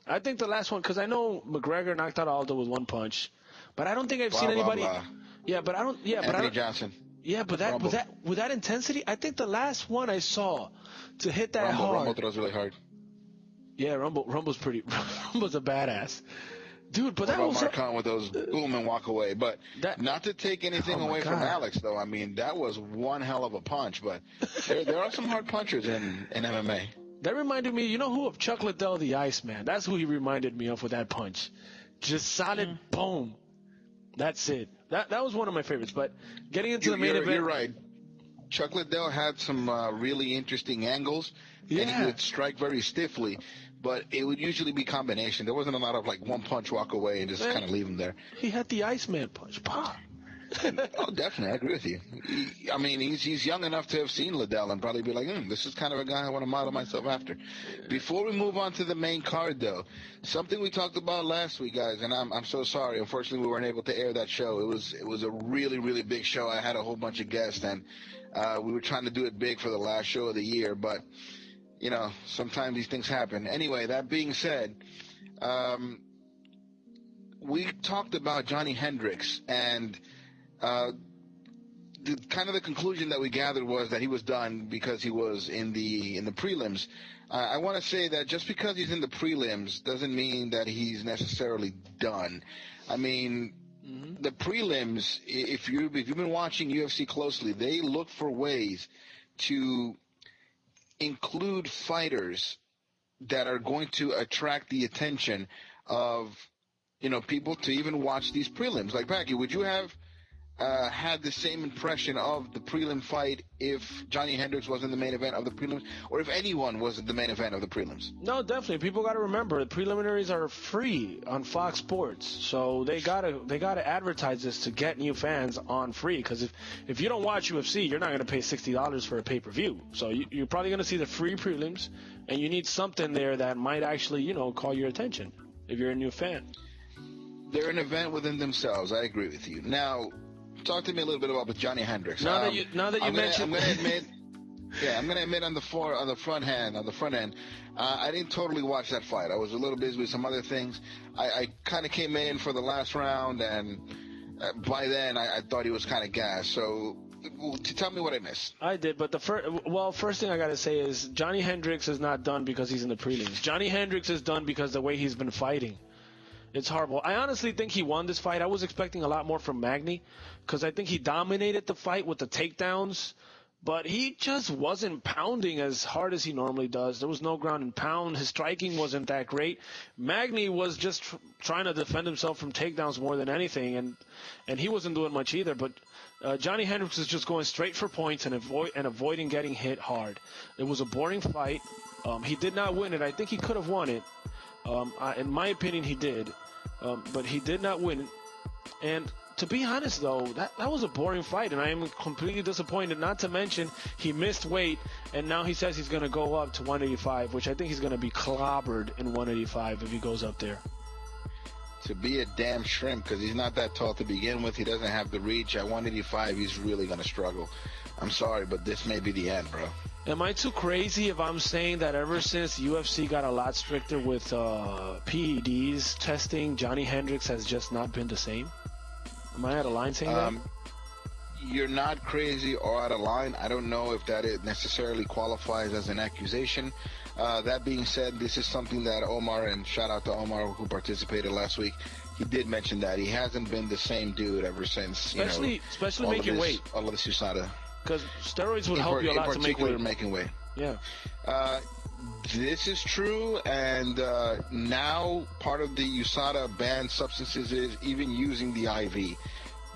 Speaker 2: I think the last one, because I know McGregor knocked out Aldo with one punch, but I don't think I've seen anybody.
Speaker 3: Blah.
Speaker 2: Yeah, but I don't. Yeah,
Speaker 3: Anthony
Speaker 2: but I don't.
Speaker 3: Johnson.
Speaker 2: Yeah, but with that intensity, I think the last one I saw to hit that hard.
Speaker 3: Rumble throws really hard.
Speaker 2: Yeah, Rumble's pretty. Rumble's a badass. Dude, but that was
Speaker 3: Mark Hunt with those boom and walk away. But not to take anything away from Alex, though. I mean, that was one hell of a punch. But there are some hard punchers in MMA.
Speaker 2: That reminded me, you know who, of Chuck Liddell, the Iceman. That's who he reminded me of with that punch. Just solid boom. That's it. That was one of my favorites. But getting into the main event.
Speaker 3: You're right. Chuck Liddell had some really interesting angles, and he would strike very stiffly, but it would usually be combination. There wasn't a lot of like one punch, walk away, and just kind of leave him there.
Speaker 2: He had the Iceman punch. Pop.
Speaker 3: Oh, definitely. I agree with you. He's young enough to have seen Liddell and probably be like, this is kind of a guy I want to model myself after. Before we move on to the main card, though, something we talked about last week, guys, and I'm so sorry. Unfortunately, we weren't able to air that show. It was a really, really big show. I had a whole bunch of guests, and we were trying to do it big for the last show of the year, but, sometimes these things happen. Anyway, that being said, we talked about Johny Hendricks, and the conclusion that we gathered was that he was done because he was in the prelims. I want to say that just because he's in the prelims doesn't mean that he's necessarily done. I mean, the prelims, if you've been watching UFC closely, they look for ways to include fighters that are going to attract the attention of people to even watch these prelims. Like, Packy, would you have had the same impression of the prelim fight if Johny Hendricks was in the main event of the prelims, or if anyone was in the main event of the prelims?
Speaker 2: No, definitely. People got to remember the preliminaries are free on Fox Sports, so they gotta advertise this to get new fans on free. Because if you don't watch UFC, you're not gonna pay $60 for a pay-per-view. So you're probably gonna see the free prelims, and you need something there that might actually call your attention if you're a new fan.
Speaker 3: They're an event within themselves. I agree with you. Now, talk to me a little bit about Johny Hendricks.
Speaker 2: Now that you mentioned,
Speaker 3: I'm going to admit on the front end, I didn't totally watch that fight. I was a little busy with some other things. I kind of came in for the last round, and by then I thought he was kind of gassed. So, tell me what I missed.
Speaker 2: I did, but first thing I got to say is Johny Hendricks is not done because he's in the prelims. Johny Hendricks is done because the way he's been fighting. It's horrible. I honestly think he won this fight. I was expecting a lot more from Magny because I think he dominated the fight with the takedowns, but he just wasn't pounding as hard as he normally does. There was no ground and pound. His striking wasn't that great. Magny was just trying to defend himself from takedowns more than anything, and he wasn't doing much either. But Johny Hendricks is just going straight for points and avoiding getting hit hard. It was a boring fight. He did not win it. I think he could have won it. In my opinion, he did. But he did not win. And to be honest, though, that was a boring fight, and I am completely disappointed. Not to mention, he missed weight, and now he says he's going to go up to 185, which I think he's going to be clobbered in 185 if he goes up there.
Speaker 3: To be a damn shrimp, because he's not that tall to begin with. He doesn't have the reach. At 185, he's really going to struggle. I'm sorry, but this may be the end, bro.
Speaker 2: Am I too crazy if I'm saying that ever since UFC got a lot stricter with PEDs testing, Johny Hendricks has just not been the same? Am I out of line saying that?
Speaker 3: You're not crazy or out of line. I don't know if that necessarily qualifies as an accusation. That being said, this is something that Omar, and shout out to Omar who participated last week, he did mention that he hasn't been the same dude ever since.
Speaker 2: Especially making weight.
Speaker 3: All of this USADA.
Speaker 2: Because steroids would help you a lot to make weight.
Speaker 3: Making weight.
Speaker 2: Yeah.
Speaker 3: This is true, and now part of the USADA banned substances is even using the IV.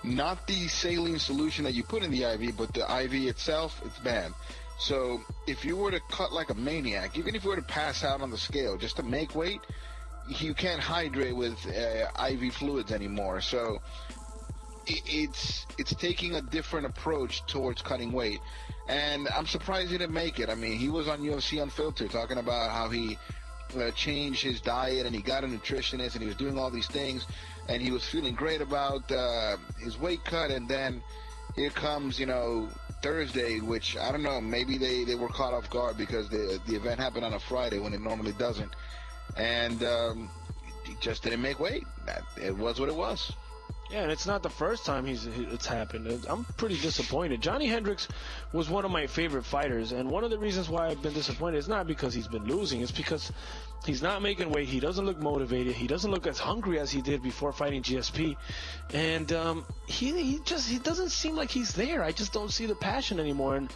Speaker 3: Not the saline solution that you put in the IV, but the IV itself, it's banned. So if you were to cut like a maniac, even if you were to pass out on the scale just to make weight, you can't hydrate with IV fluids anymore. So it's taking a different approach towards cutting weight. And I'm surprised he didn't make it. I mean, he was on UFC Unfiltered talking about how he changed his diet and he got a nutritionist and he was doing all these things and he was feeling great about his weight cut. And then here comes, Thursday, which I don't know, maybe they were caught off guard because the event happened on a Friday when it normally doesn't. And he just didn't make weight. It was what it was.
Speaker 2: Yeah, and it's not the first time it's happened. I'm pretty disappointed. Johny Hendricks was one of my favorite fighters, and one of the reasons why I've been disappointed is not because he's been losing. It's because he's not making weight. He doesn't look motivated. He doesn't look as hungry as he did before fighting GSP, and he doesn't seem like he's there. I just don't see the passion anymore. And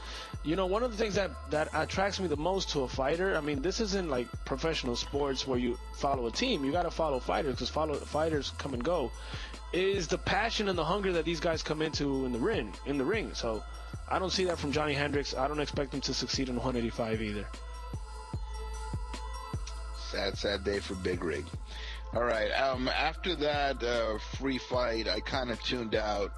Speaker 2: one of the things that attracts me the most to a fighter, I mean, this isn't like professional sports where you follow a team. You got to follow fighters because fighters come and go. Is the passion and the hunger that these guys come into in the ring. So I don't see that from Johny Hendricks. I don't expect him to succeed in 185 either.
Speaker 3: Sad day for Big Rig. All right. After that free fight, I kind of tuned out.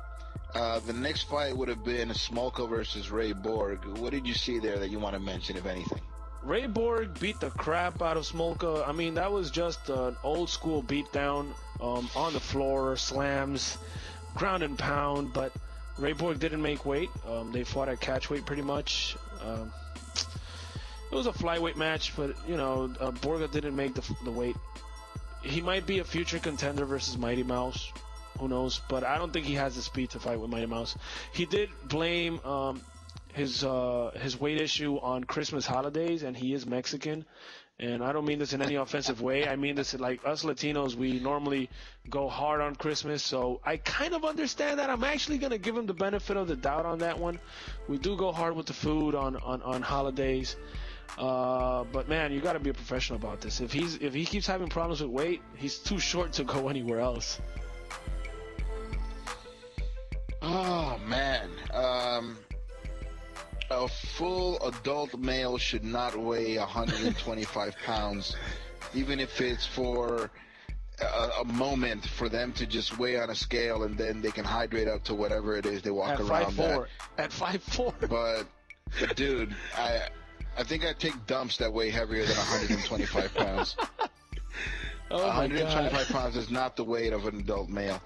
Speaker 3: The next fight would have been Smolka versus Ray Borg. What did you see there that you want to mention, if anything?
Speaker 2: Ray Borg beat the crap out of Smolka. I mean, that was just an old school beatdown on the floor, slams, ground and pound. But Ray Borg didn't make weight. They fought at catch weight pretty much. It was a flyweight match, but Borg didn't make the weight. He might be a future contender versus Mighty Mouse. Who knows? But I don't think he has the speed to fight with Mighty Mouse. He did blame his weight issue on Christmas holidays, and he is Mexican. And I don't mean this in any offensive way. I mean this like us Latinos, we normally go hard on Christmas. So I kind of understand that. I'm actually going to give him the benefit of the doubt on that one. We do go hard with the food on holidays. But man, you got to be a professional about this. If he keeps having problems with weight, he's too short to go anywhere else.
Speaker 3: Oh man. A full adult male should not weigh 125 pounds, even if it's for a moment for them to just weigh on a scale and then they can hydrate up to whatever it is they walk around
Speaker 2: 5'4". At 5'4".
Speaker 3: But dude, I think I take dumps that weigh heavier than 125 pounds.
Speaker 2: Oh
Speaker 3: 125 pounds is not the weight of an adult male.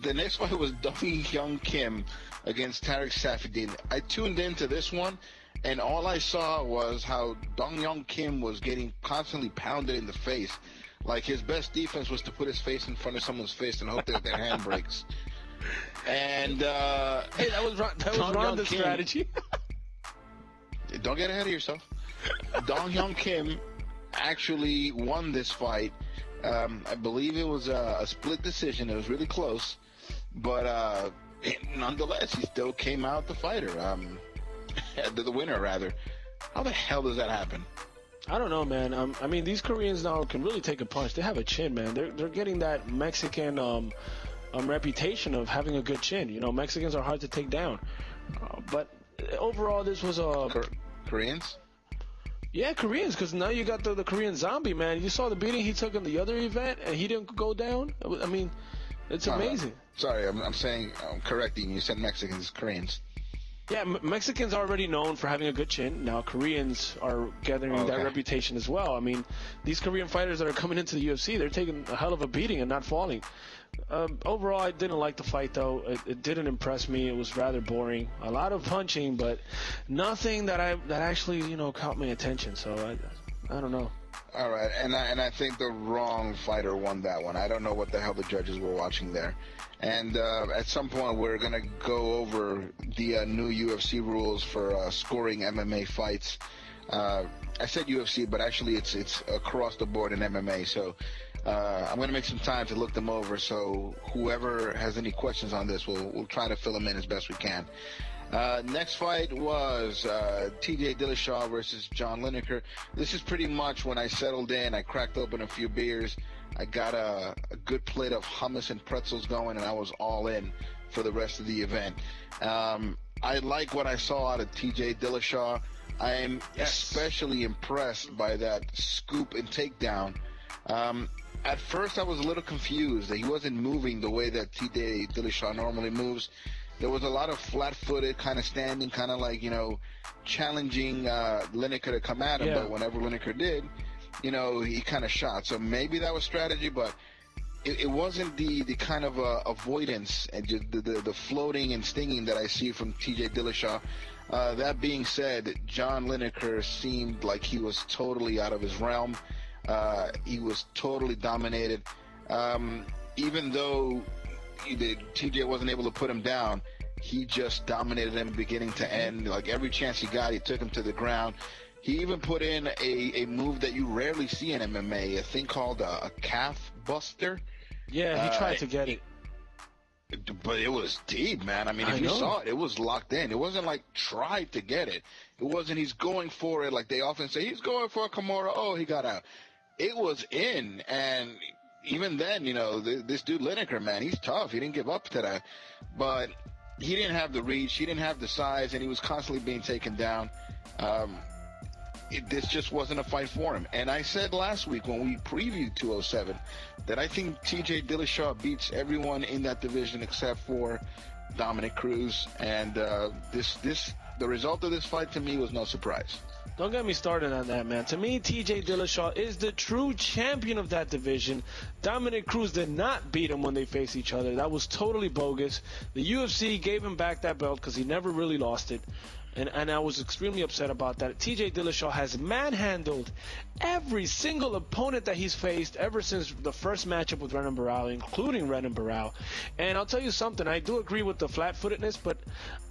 Speaker 3: The next fight was Dong Hyun Kim against Tariq Safieddine. I tuned into this one, and all I saw was how Dong Hyun Kim was getting constantly pounded in the face. Like his best defense was to put his face in front of someone's face and hope that their hand breaks. And
Speaker 2: hey, that was wrong. The strategy.
Speaker 3: Don't get ahead of yourself. Dong Hyun Kim actually won this fight. I believe it was a split decision. It was really close, but nonetheless, he still came out the fighter, the winner rather. How the hell does that happen?
Speaker 2: I don't know, man. I mean, these Koreans now can really take a punch. They have a chin, man. They're getting that Mexican reputation of having a good chin. Mexicans are hard to take down. But overall, this was a
Speaker 3: Koreans.
Speaker 2: Yeah, Koreans, because now you got the Korean zombie, man. You saw the beating he took in the other event, and he didn't go down. I mean, it's amazing.
Speaker 3: Sorry, I'm correcting you. You said Mexicans, Koreans.
Speaker 2: Yeah, Mexicans are already known for having a good chin. Now Koreans are gathering that reputation as well. I mean, these Korean fighters that are coming into the UFC, they're taking a hell of a beating and not falling. Overall, I didn't like the fight, though. It didn't impress me. It was rather boring. A lot of punching, but nothing that actually caught my attention. So I don't know.
Speaker 3: All right, and I think the wrong fighter won that one. I don't know what the hell the judges were watching there. And at some point, we're going to go over the new UFC rules for scoring MMA fights. I said UFC, but actually it's across the board in MMA. So I'm going to make some time to look them over. So whoever has any questions on this, we'll try to fill them in as best we can. Next fight was T.J. Dillashaw versus John Lineker. This is pretty much when I settled in. I cracked open a few beers. I got a good plate of hummus and pretzels going, and I was all in for the rest of the event. I like what I saw out of T.J. Dillashaw. I am especially impressed by that scoop and takedown. At first, I was a little confused that he wasn't moving the way that T.J. Dillashaw normally moves. There was a lot of flat-footed, kind of standing, kind of like, challenging Lineker to come at him. Yeah. But whenever Lineker did, he kind of shot. So maybe that was strategy, but it wasn't the kind of avoidance and just the floating and stinging that I see from T.J. Dillashaw. That being said, John Lineker seemed like he was totally out of his realm. He was totally dominated. even though TJ wasn't able to put him down, he just dominated him beginning to end. Like every chance he got, he took him to the ground. He even put in a move that you rarely see in MMA, a thing called a calf buster.
Speaker 2: Yeah, he tried to get it.
Speaker 3: But it was deep, man. I mean, if you saw it, it was locked in. It wasn't like tried to get it. It wasn't he's going for it like they often say. He's going for a Kimura. Oh, he got out. It was in, and even then, this dude Lineker, man, he's tough. He didn't give up to that. But he didn't have the reach. He didn't have the size, and he was constantly being taken down. This just wasn't a fight for him. And I said last week when we previewed 207 that I think TJ Dillashaw beats everyone in that division except for Dominic Cruz. And the result of this fight to me was no surprise.
Speaker 2: Don't get me started on that, man. To me, TJ Dillashaw is the true champion of that division. Dominic Cruz did not beat him when they faced each other. That was totally bogus. The UFC gave him back that belt because he never really lost it. And I was extremely upset about that. TJ Dillashaw has manhandled every single opponent that he's faced ever since the first matchup with Renan Barão, including Renan Barão. And I'll tell you something, I do agree with the flat-footedness, but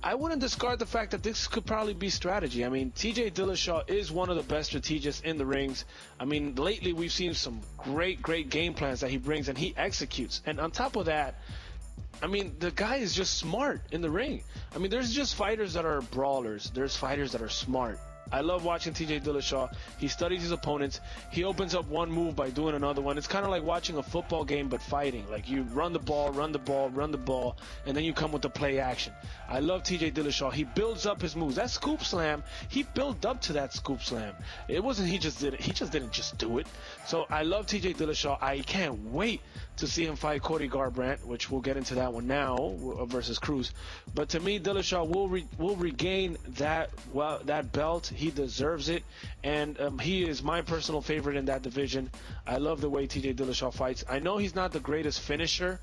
Speaker 2: I wouldn't discard the fact that this could probably be strategy. I mean, TJ Dillashaw is one of the best strategists in the rings. I mean, lately we've seen some great game plans that he brings, and he executes. And on top of that, I mean, the guy is just smart in the ring. I mean, there's just fighters that are brawlers. There's fighters that are smart. I love watching TJ Dillashaw. He studies his opponents. He opens up one move by doing another one. It's kind of like watching a football game but fighting. Like you run the ball, and then you come with the play action. I love TJ Dillashaw. He builds up his moves. That scoop slam, he built up to that scoop slam. It wasn't he just did it. He just didn't just do it. So I love TJ Dillashaw. I can't wait to see him fight Cody Garbrandt, which we'll get into that one now versus Cruz. But to me, Dillashaw will regain that belt. He deserves it, and he is my personal favorite in that division. I love the way TJ Dillashaw fights. I know he's not the greatest finisher,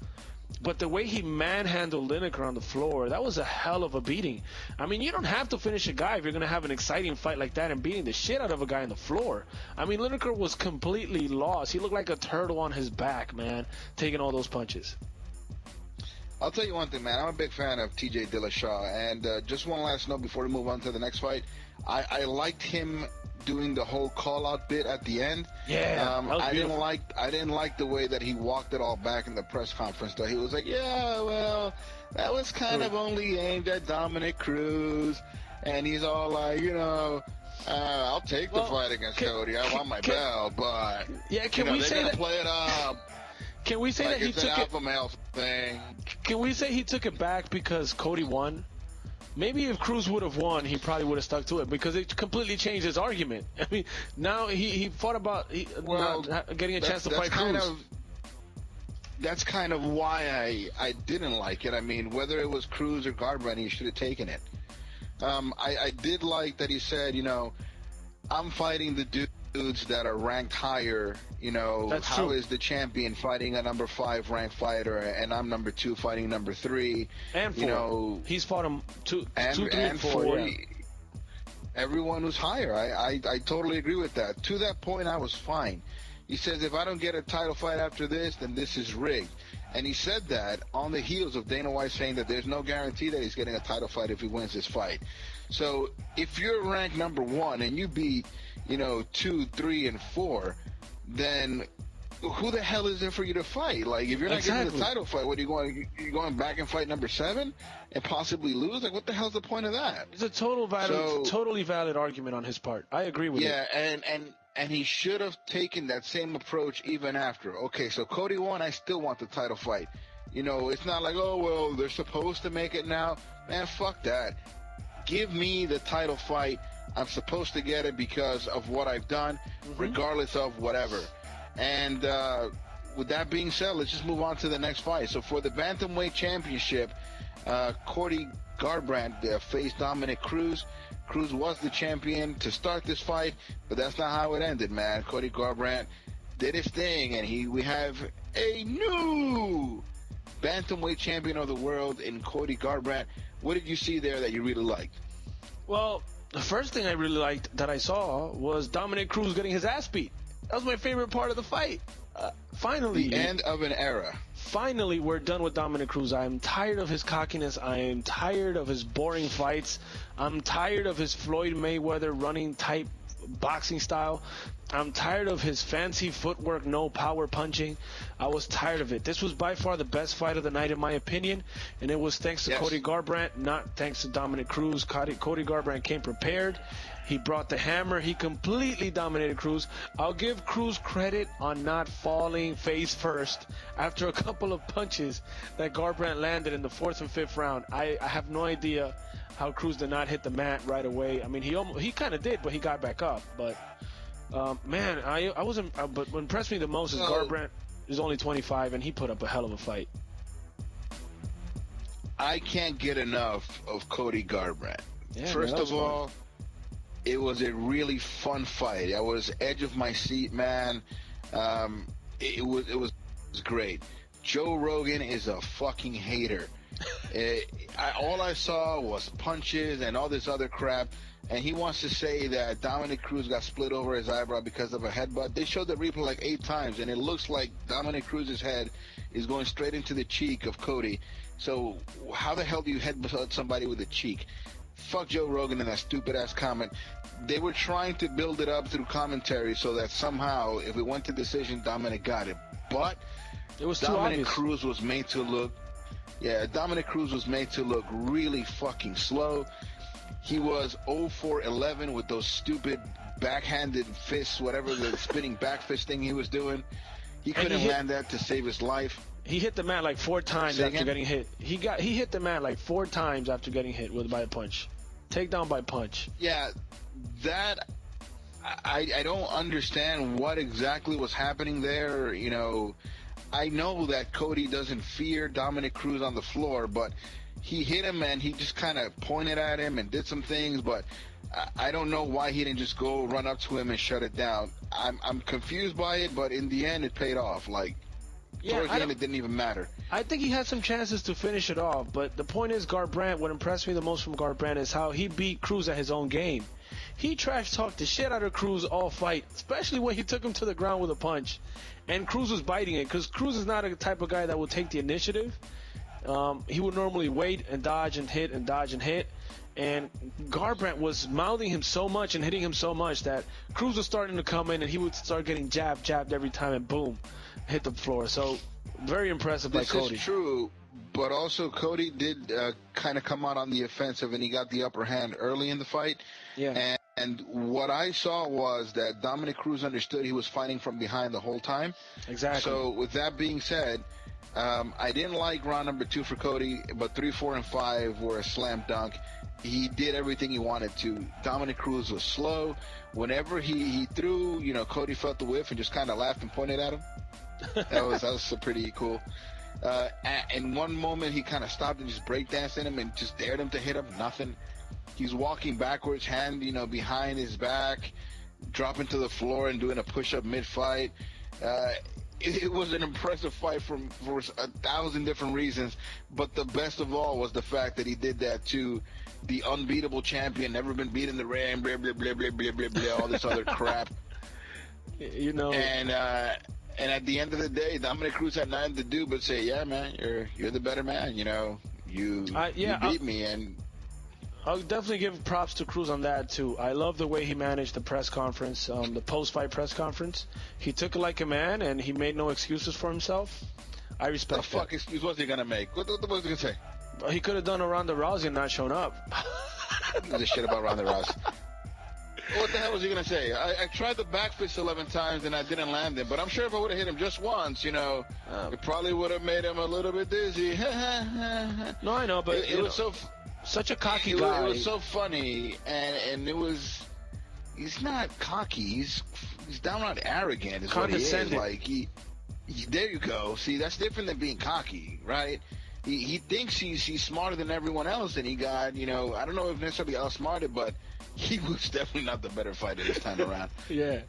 Speaker 2: but the way he manhandled Lineker on the floor, that was a hell of a beating. I mean, you don't have to finish a guy if you're going to have an exciting fight like that and beating the shit out of a guy on the floor. I mean, Lineker was completely lost. He looked like a turtle on his back, man, taking all those punches.
Speaker 3: I'll tell you one thing, man. I'm a big fan of TJ Dillashaw, and just one last note before we move on to the next fight. I liked him doing the whole call-out bit at the end.
Speaker 2: Yeah,
Speaker 3: I didn't like the way that he walked it all back in the press conference. Though he was like, "Yeah, well, that was kind of only aimed at Dominic Cruz," and he's all like, "I'll take the fight against Cody. I want my belt, but
Speaker 2: can we say that?
Speaker 3: Play it up."
Speaker 2: Can we say
Speaker 3: like
Speaker 2: that he took
Speaker 3: an alpha male thing?
Speaker 2: Can we say he took it back because Cody won? Maybe if Cruz would have won, he probably would have stuck to it because it completely changed his argument. I mean, now he fought about not getting a chance to fight Cruz.
Speaker 3: That's kind of why I didn't like it. I mean, whether it was Cruz or Garbrandt, he should have taken it. I did like that he said, I'm fighting the dudes that are ranked higher.
Speaker 2: That's
Speaker 3: how
Speaker 2: true.
Speaker 3: Is the champion fighting a number 5 ranked fighter, and I'm number 2 fighting number 3,
Speaker 2: and 4. He's fought him 2, 3, and 4. Yeah.
Speaker 3: Everyone was higher. I totally agree with that. To that point, I was fine. He says, if I don't get a title fight after this, then this is rigged. And he said that on the heels of Dana White saying that there's no guarantee that he's getting a title fight if he wins this fight. So if you're ranked number 1 and you beat 2, 3, and 4, then who the hell is there for you to fight? Like, if you're not getting the title fight, what are you going back and fight number 7 and possibly lose? Like, what the hell's the point of that?
Speaker 2: It's a totally valid argument on his part. I agree with you.
Speaker 3: Yeah, and he should have taken that same approach even after. Okay, so Cody won, I still want the title fight. It's not like, oh, well, they're supposed to make it now. Man, fuck that. Give me the title fight. I'm supposed to get it because of what I've done, regardless of whatever. And with that being said, let's just move on to the next fight. So for the Bantamweight Championship, Cody Garbrandt faced Dominic Cruz. Cruz was the champion to start this fight, but that's not how it ended, man. Cody Garbrandt did his thing, and we have a new Bantamweight champion of the world in Cody Garbrandt. What did you see there that you really liked?
Speaker 2: Well, the first thing I really liked that I saw was Dominic Cruz getting his ass beat. That was my favorite part of the fight. Finally,
Speaker 3: the end of an era.
Speaker 2: Finally, we're done with Dominic Cruz. I am tired of his cockiness. I am tired of his boring fights. I'm tired of his Floyd Mayweather running type boxing style. I'm tired of his fancy footwork, no power punching. I was tired of it. This was by far the best fight of the night, in my opinion, and it was thanks to Cody Garbrandt, not thanks to Dominic Cruz. Cody Garbrandt came prepared. He brought the hammer. He completely dominated Cruz. I'll give Cruz credit on not falling face first after a couple of punches that Garbrandt landed in the 4th and 5th round. I have no idea how Cruz did not hit the mat right away. I mean, he kind of did, but he got back up. But man, I wasn't. But what impressed me the most is Garbrandt is only 25, and he put up a hell of a fight.
Speaker 3: I can't get enough of Cody Garbrandt.
Speaker 2: Yeah,
Speaker 3: First
Speaker 2: man,
Speaker 3: of all, it was a really fun fight. I was edge of my seat, man. It was great. Joe Rogan is a fucking hater. All I saw was punches and all this other crap, and he wants to say that Dominic Cruz got split over his eyebrow because of a headbutt. They showed the replay like 8 times, and it looks like Dominic Cruz's head is going straight into the cheek of Cody. So how the hell do you headbutt somebody with a cheek? Fuck Joe Rogan and that stupid-ass comment. They were trying to build it up through commentary so that somehow, if it went to decision, Dominic got it. But
Speaker 2: it was
Speaker 3: Dominic Cruz was made to look... Yeah, Dominic Cruz was made to look really fucking slow. He was 0-for-11 with those stupid backhanded fists, whatever the spinning back fist thing he was doing. He couldn't land that to save his life.
Speaker 2: He hit the mat like 4 times after getting hit. He hit the mat like 4 times after getting hit by a punch. Takedown by punch.
Speaker 3: Yeah, that I don't understand what exactly was happening there. You know, I know that Cody doesn't fear Dominic Cruz on the floor, but he hit him and he just kind of pointed at him and did some things, but I don't know why he didn't just go run up to him and shut it down. I'm confused by it, but in the end it paid off. Like, towards the end it didn't even matter.
Speaker 2: I think he had some chances to finish it off, but the point is Garbrandt, what impressed me the most from Garbrandt is how he beat Cruz at his own game. He trash-talked the shit out of Cruz all fight, especially when he took him to the ground with a punch. And Cruz was biting it, because Cruz is not a type of guy that will take the initiative. He would normally wait and dodge and hit and dodge and hit. And Garbrandt was mouthing him so much and hitting him so much that Cruz was starting to come in and he would start getting jabbed every time and boom, hit the floor. So very impressive by Cody.
Speaker 3: This is true, but also Cody did kind of come out on the offensive and he got the upper hand early in the fight.
Speaker 2: Yeah.
Speaker 3: And what I saw was that Dominic Cruz understood he was fighting from behind the whole time.
Speaker 2: Exactly.
Speaker 3: So with that being said, I didn't like round number 2 for Cody, but 3, 4, and 5 were a slam dunk. He did everything he wanted to. Dominic Cruz was slow. Whenever he threw, you know, Cody felt the whiff and just kind of laughed and pointed at him. That was pretty cool. In one moment, he kind of stopped and just breakdanced him and just dared him to hit him. Nothing. He's walking backwards, hand, you know, behind his back, dropping to the floor and doing a push-up mid-fight. It was an impressive fight for 1,000 different reasons, but the best of all was the fact that he did that to the unbeatable champion, never been beat in the ring, blah, blah, blah, blah, blah, blah, blah, all this other crap.
Speaker 2: You know.
Speaker 3: And at the end of the day, Dominic Cruz had nothing to do but say, yeah, man, you're the better man, you know. You beat me, and
Speaker 2: I'll definitely give props to Cruz on that, too. I love the way he managed the press conference, the post-fight press conference. He took it like a man, and he made no excuses for himself. I respect that.
Speaker 3: The fuck excuse was he going to make? What was he going to say?
Speaker 2: He could have done a Ronda Rousey and not shown up.
Speaker 3: Give a shit about Ronda Rousey. What the hell was he going to say? I tried the back fist 11 times, and I didn't land it. But I'm sure if I would have hit him just once, you know, it probably would have made him a little bit dizzy.
Speaker 2: No, I know, but
Speaker 3: it was so...
Speaker 2: Such a cocky guy.
Speaker 3: It was so funny, and it was. He's not cocky. He's downright arrogant. Is
Speaker 2: condescending.
Speaker 3: What he is. Like there you go. See, that's different than being cocky, right? He thinks he's smarter than everyone else, and he got, you know, I don't know if necessarily outsmarted, but he was definitely not the better fighter this time around.
Speaker 2: Yeah.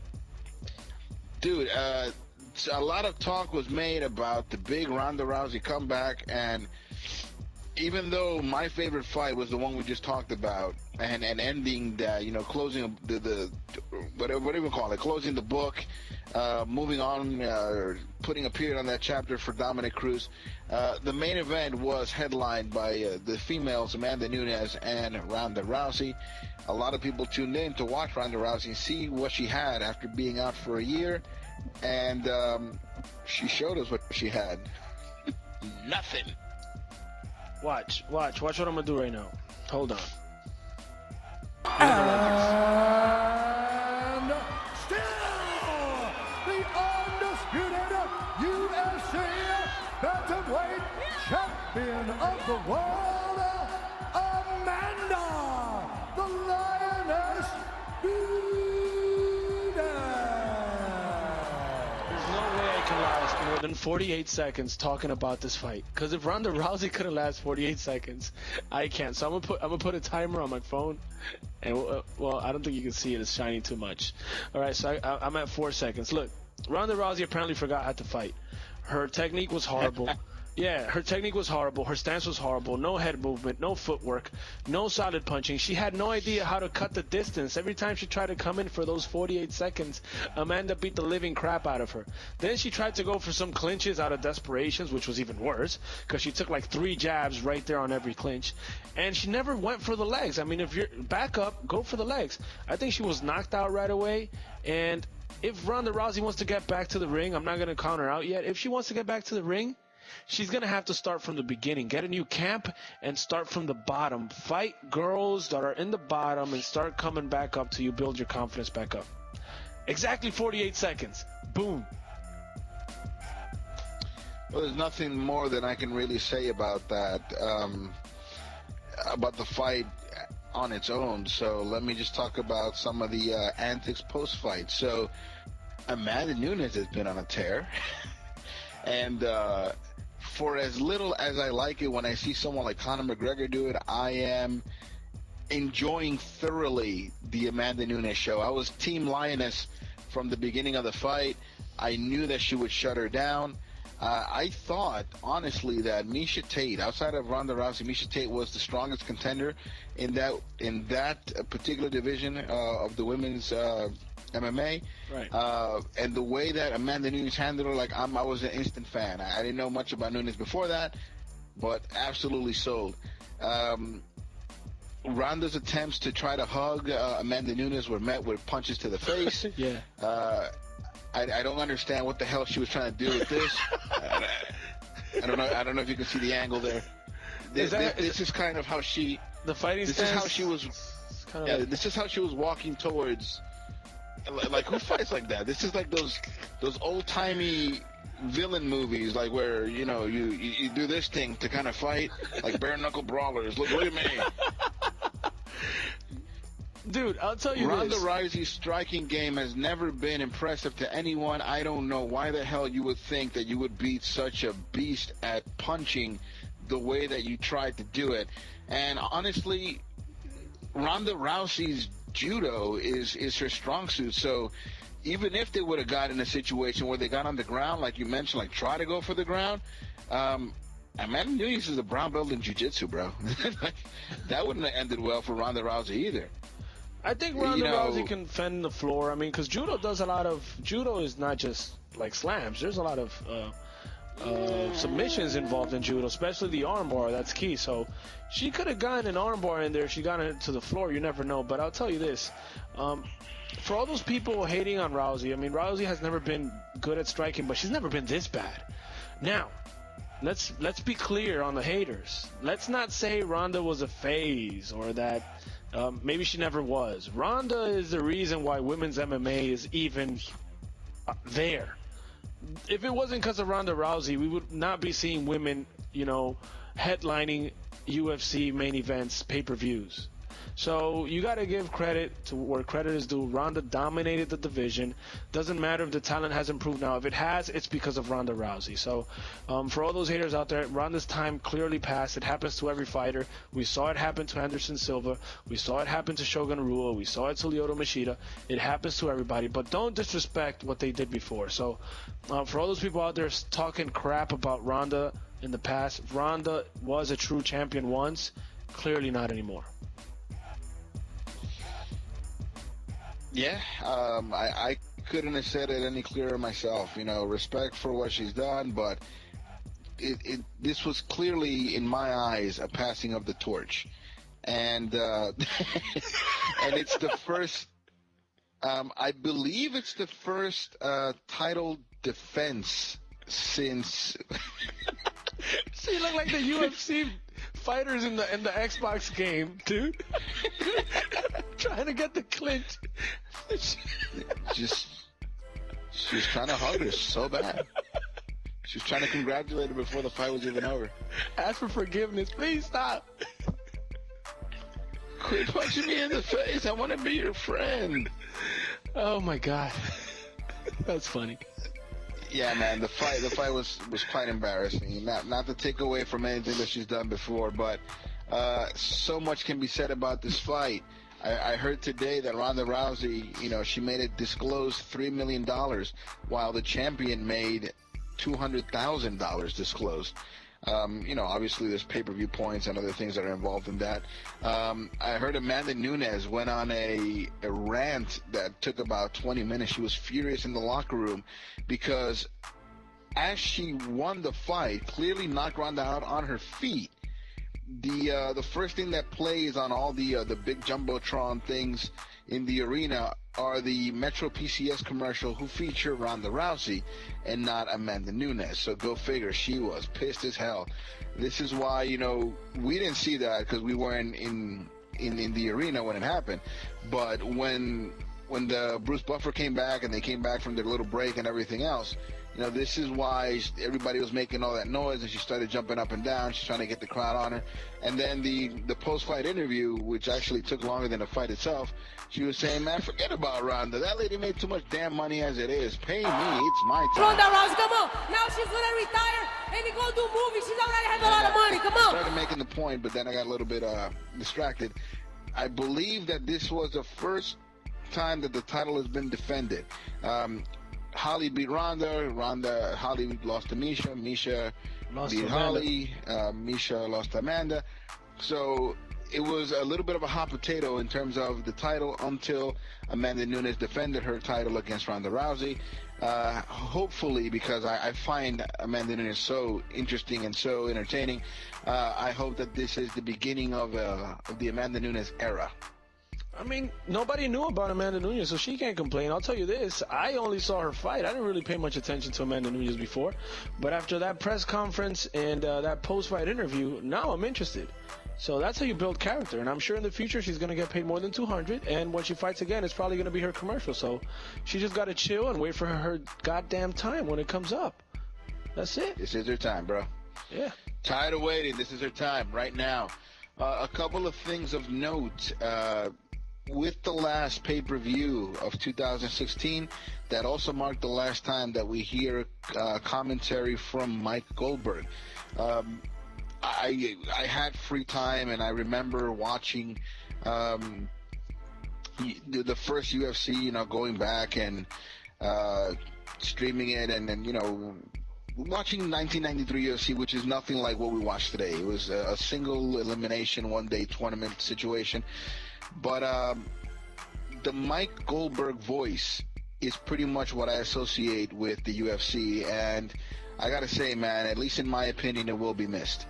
Speaker 3: Dude, a lot of talk was made about the big Ronda Rousey comeback, and even though my favorite fight was the one we just talked about, and ending that, closing the whatever you call it, closing the book, moving on, putting a period on that chapter for Dominic Cruz. The main event was headlined by the females, Amanda Nunes and Ronda Rousey. A lot of people tuned in to watch Ronda Rousey and see what she had after being out for a year, and she showed us what she had. Nothing.
Speaker 2: Watch what I'm going to do right now. Hold on.
Speaker 5: And still the undisputed UFC bantamweight champion of the world, Amanda, the Lioness Nunes.
Speaker 2: There's no way I can last more than 48 seconds talking about this fight. Because if Ronda Rousey couldn't last 48 seconds, I can't. So I'm gonna put a timer on my phone, and well, I don't think you can see it. It's shining too much. All right, so I'm at 4 seconds. Look, Ronda Rousey apparently forgot how to fight. Her technique was horrible. Yeah, her technique was horrible. Her stance was horrible. No head movement, no footwork, no solid punching. She had no idea how to cut the distance. Every time she tried to come in for those 48 seconds, Amanda beat the living crap out of her. Then she tried to go for some clinches out of desperation, which was even worse because she took like 3 jabs right there on every clinch. And she never went for the legs. I mean, if you're back up, go for the legs. I think she was knocked out right away. And if Ronda Rousey wants to get back to the ring, I'm not going to count her out yet. If she wants to get back to the ring, she's going to have to start from the beginning. Get a new camp and start from the bottom. Fight girls that are in the bottom and start coming back up till you build your confidence back up. Exactly 48 seconds. Boom.
Speaker 3: Well, there's nothing more than I can really say about that, about the fight on its own. So let me just talk about some of the antics post-fight. So Amanda Nunes has been on a tear. And for as little as I like it when I see someone like Conor McGregor do it, I am enjoying thoroughly the Amanda Nunes show. I was Team Lioness from the beginning of the fight. I knew that she would shut her down. I thought, honestly, that Miesha Tate, outside of Ronda Rousey, Miesha Tate was the strongest contender in that particular division of the women's MMA.
Speaker 2: Right.
Speaker 3: And the way that Amanda Nunes handled her, I was an instant fan. I didn't know much about Nunes before that, but absolutely sold. Ronda's attempts to try to hug Amanda Nunes were met with punches to the face.
Speaker 2: Yeah.
Speaker 3: I don't understand what the hell she was trying to do with this. I don't know if you can see the angle there. This is kind of how she.
Speaker 2: The fighting
Speaker 3: This
Speaker 2: stance.
Speaker 3: is how she was.
Speaker 2: Kind of
Speaker 3: Yeah, this is how she was walking towards. Like, who fights like that? This is like those old timey villain movies, like where you do this thing to kind of fight, like bare knuckle brawlers. Look at me.
Speaker 2: Dude, I'll tell you
Speaker 3: Ronda
Speaker 2: this.
Speaker 3: Rousey's striking game has never been impressive to anyone. I don't know why the hell you would think that you would beat such a beast at punching the way that you tried to do it. And honestly, Ronda Rousey's judo is her strong suit. So even if they would have got in a situation where they got on the ground, like you mentioned, like try to go for the ground, Amanda Nunes is a brown belt in jiu-jitsu, bro. That wouldn't have ended well for Ronda Rousey either.
Speaker 2: I think Ronda Rousey can fend the floor. I mean, because judo is not just like slams. There's a lot of submissions involved in judo, especially the armbar. That's key. So she could have gotten an armbar in there. She got it to the floor. You never know. But I'll tell you this. For all those people hating on Rousey, I mean, Rousey has never been good at striking, but she's never been this bad. Now, let's be clear on the haters. Let's not say Ronda was a phase or that maybe she never was. Ronda is the reason why women's MMA is even there. If it wasn't because of Ronda Rousey, we would not be seeing women, headlining UFC main events, pay-per-views. So you got to give credit to where credit is due. Ronda dominated the division. Doesn't matter if the talent has improved now. If it has, it's because of Ronda Rousey. So for all those haters out there, Ronda's time clearly passed. It happens to every fighter. We saw it happen to Anderson Silva. We saw it happen to Shogun Rua. We saw it to Lyoto Machida. It happens to everybody. But don't disrespect what they did before. So for all those people out there talking crap about Ronda, in the past. Ronda was a true champion once, clearly not anymore.
Speaker 3: Yeah, I couldn't have said it any clearer myself. Respect for what she's done, but this was clearly, in my eyes, a passing of the torch. And and it's the first, I believe it's the first title defense since.
Speaker 2: So you look like the UFC fighters in the Xbox game, dude. Trying to get the clinch.
Speaker 3: She was trying to hug her so bad. She was trying to congratulate her before the fight was even over.
Speaker 2: Ask for forgiveness. Please stop.
Speaker 3: Quit punching me in the face. I want to be your friend.
Speaker 2: Oh my God. That's funny.
Speaker 3: Yeah, man, the fight was quite embarrassing. Not to take away from anything that she's done before, but so much can be said about this fight. I heard today that Ronda Rousey, she made it disclosed $3 million, while the champion made $200,000 disclosed. Obviously there's pay-per-view points and other things that are involved in that. I heard Amanda Nunes went on a rant that took about 20 minutes. She was furious in the locker room because as she won the fight, clearly knocked Ronda out on her feet. The first thing that plays on all the big Jumbotron things in the arena are the Metro PCS commercial who feature Ronda Rousey and not Amanda Nunes. So go figure, she was pissed as hell. This is why, we didn't see that because we weren't in the arena when it happened. But when the Bruce Buffer came back and they came back from their little break and everything else, this is why everybody was making all that noise, and she started jumping up and down. She's trying to get the crowd on her. And then the post-fight interview, which actually took longer than the fight itself, she was saying, man, forget about Ronda. That lady made too much damn money as it is. Pay me. It's my time.
Speaker 6: Ronda Rousey, come on. Now she's going to retire and go do movies. She's already has a lot of money. Come on.
Speaker 3: I started making the point, but then I got a little bit distracted. I believe that this was the first time that the title has been defended. Holly beat Ronda. Holly lost to Misha. Misha beat Holly. Misha lost to Amanda. So it was a little bit of a hot potato in terms of the title until Amanda Nunes defended her title against Ronda Rousey. Hopefully, because I find Amanda Nunes so interesting and so entertaining, I hope that this is the beginning of the Amanda Nunes era.
Speaker 2: I mean, nobody knew about Amanda Nunes, so she can't complain. I'll tell you this, I only saw her fight. I didn't really pay much attention to Amanda Nunes before. But after that press conference and that post-fight interview, now I'm interested. So that's how you build character. And I'm sure in the future she's going to get paid more than $200. And when she fights again, it's probably going to be her commercial. So she just got to chill and wait for her goddamn time when it comes up. That's it.
Speaker 3: This is her time, bro.
Speaker 2: Yeah.
Speaker 3: Tired of waiting. This is her time right now. A couple of things of note. With the last pay-per-view of 2016, that also marked the last time that we hear commentary from Mike Goldberg. I had free time, and I remember watching the first UFC, going back and streaming it, and then, watching 1993 UFC, which is nothing like what we watch today. It was a single elimination, one-day tournament situation. But the Mike Goldberg voice is pretty much what I associate with the UFC, and I gotta say, man, at least in my opinion, it will be missed.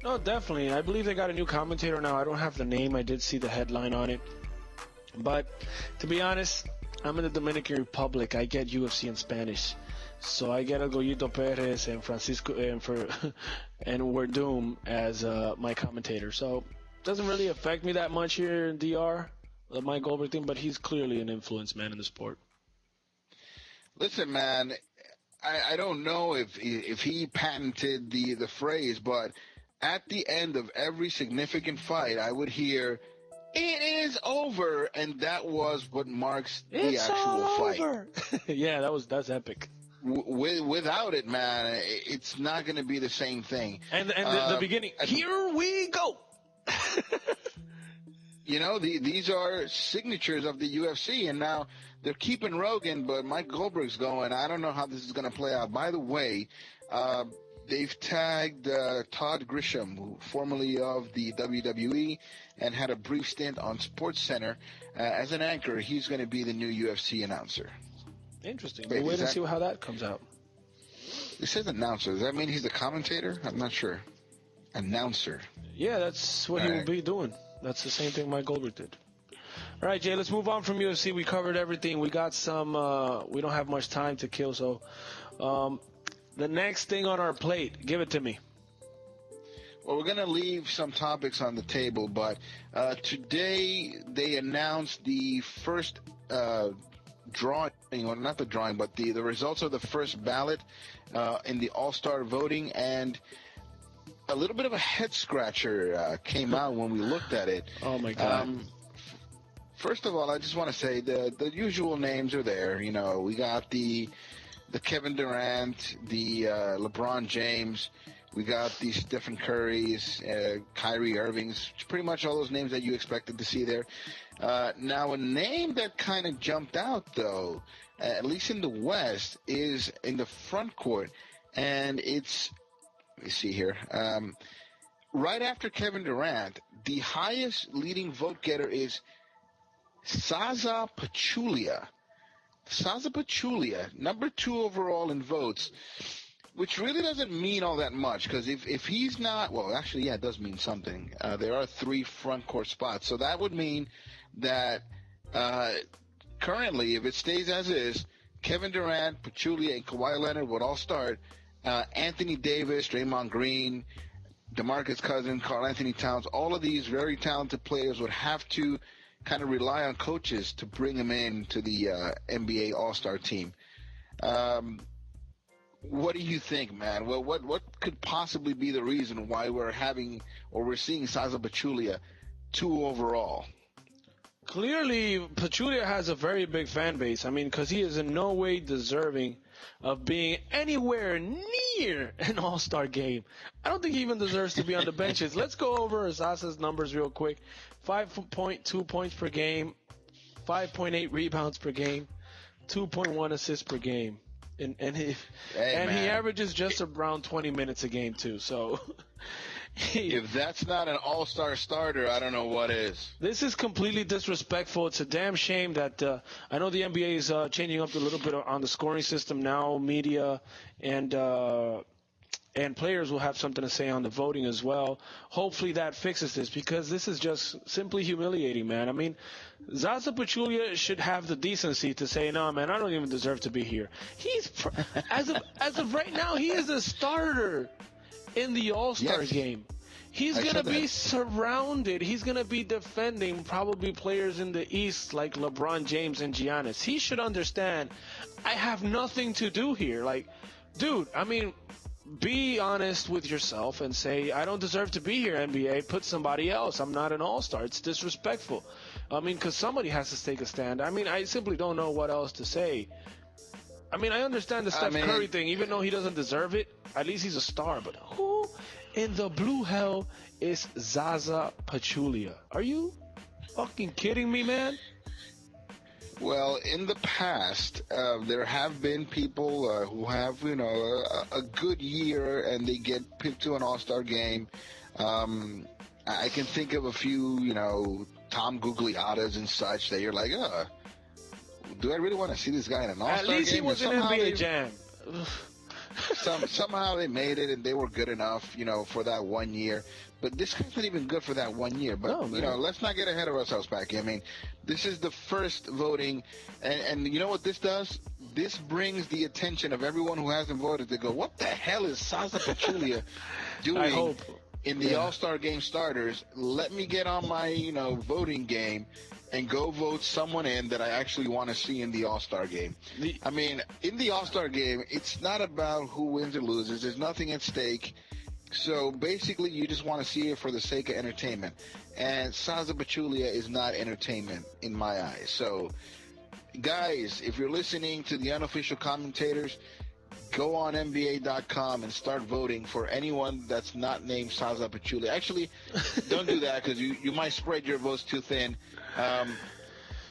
Speaker 2: No, definitely. I believe they got a new commentator now. I don't have the name. I did see the headline on it. But to be honest, I'm in the Dominican Republic. I get UFC in Spanish. So I get El Goyito Perez and Francisco and Werdum as my commentator. So doesn't really affect me that much here in DR, the Mike Goldberg thing, but he's clearly an influence, man, in the sport.
Speaker 3: Listen, man, I don't know if he patented the phrase, but at the end of every significant fight, I would hear, "It is over," and that was what marks the actual fight.
Speaker 2: Yeah, that's epic.
Speaker 3: Without it, man, it's not going to be the same thing.
Speaker 2: And the beginning, here we go.
Speaker 3: These are signatures of the UFC, and now they're keeping Rogan, but Mike Goldberg's going. I don't know how this is going to play out. By the way, they've tagged Todd Grisham, who formerly of the WWE and had a brief stint on SportsCenter as an anchor. He's going to be the new UFC announcer.
Speaker 2: Interesting.
Speaker 3: Wait,
Speaker 2: We'll wait and see how that comes out.
Speaker 3: It says announcer. Does that mean he's the commentator? I'm not sure. Announcer.
Speaker 2: Yeah, that's what he will be doing. That's the same thing Mike Goldberg did. All right, Jay, let's move on from UFC. We covered everything. We got some we don't have much time to kill, so the next thing on our plate, give it to me.
Speaker 3: Well, we're going to leave some topics on the table, but today they announced the first drawing, or not the drawing, but the results of the first ballot in the All-Star voting, and a little bit of a head-scratcher came out when we looked at it.
Speaker 2: Oh, my God.
Speaker 3: First of all, I just want to say the usual names are there. You know, we got the Kevin Durant, the LeBron James. We got the Stephen Currys, Kyrie Irvings, pretty much all those names that you expected to see there. Now, a name that kind of jumped out, though, at least in the West, is in the front court. And it's, let me see here, right after Kevin Durant, the highest leading vote getter is Zaza Pachulia. Zaza Pachulia, number 2 overall in votes, which really doesn't mean all that much, because if he's not, well, actually, yeah, it does mean something. There are 3 front court spots, so that would mean that currently, if it stays as is, Kevin Durant, Pachulia, and Kawhi Leonard would all start. Anthony Davis, Draymond Green, DeMarcus Cousins, Karl Anthony Towns, all of these very talented players would have to kind of rely on coaches to bring them in to the NBA All-Star team. What do you think, man? Well, what could possibly be the reason why we're seeing Zaza Pachulia 2 overall?
Speaker 2: Clearly, Pachulia has a very big fan base. I mean, because he is in no way deserving of being anywhere near an All-Star game. I don't think he even deserves to be on the benches. Let's go over Zaza's numbers real quick. 5.2 points per game, 5.8 rebounds per game, 2.1 assists per game. And he averages just around 20 minutes a game, too. So
Speaker 3: if that's not an all-star starter, I don't know what is.
Speaker 2: This is completely disrespectful. It's a damn shame that I know the NBA is changing up a little bit on the scoring system now. Media and players will have something to say on the voting as well. Hopefully that fixes this, because this is just simply humiliating, man. I mean, Zaza Pachulia should have the decency to say, no, man, I don't even deserve to be here. He's as of right now, he is a starter in the All-Star game. He's going to be surrounded. He's going to be defending probably players in the East like LeBron James and Giannis. He should understand, I have nothing to do here. Like, dude, I mean, be honest with yourself and say, I don't deserve to be here, NBA. Put somebody else. I'm not an all-star. It's disrespectful. I mean, because somebody has to take a stand. I mean, I simply don't know what else to say. I mean, I understand the Steph Curry thing. Even though he doesn't deserve it, at least he's a star. But who in the blue hell is Zaza Pachulia? Are you fucking kidding me, man?
Speaker 3: Well, in the past, there have been people who have, a good year and they get picked to an all-star game. I can think of a few, Tom Gugliotas and such that you're like, do I really want to see this guy in an all-star game?
Speaker 2: At least he was in NBA Jam.
Speaker 3: Somehow they made it and they were good enough, for that 1 year. But this guy's not even good for that 1 year. But, let's not get ahead of ourselves, Packy. I mean, this is the first voting. And you know what this does? This brings the attention of everyone who hasn't voted to go, what the hell is Zaza Pachulia doing in the All-Star Game starters? Let me get on my, voting game and go vote someone in that I actually want to see in the All-Star Game. I mean, in the All-Star Game, it's not about who wins or loses. There's nothing at stake. So basically, you just want to see it for the sake of entertainment. And Zaza Pachulia is not entertainment in my eyes. So, guys, if you're listening to the Unofficial Commentators, go on NBA.com and start voting for anyone that's not named Zaza Pachulia. Actually, don't do that because you might spread your votes too thin.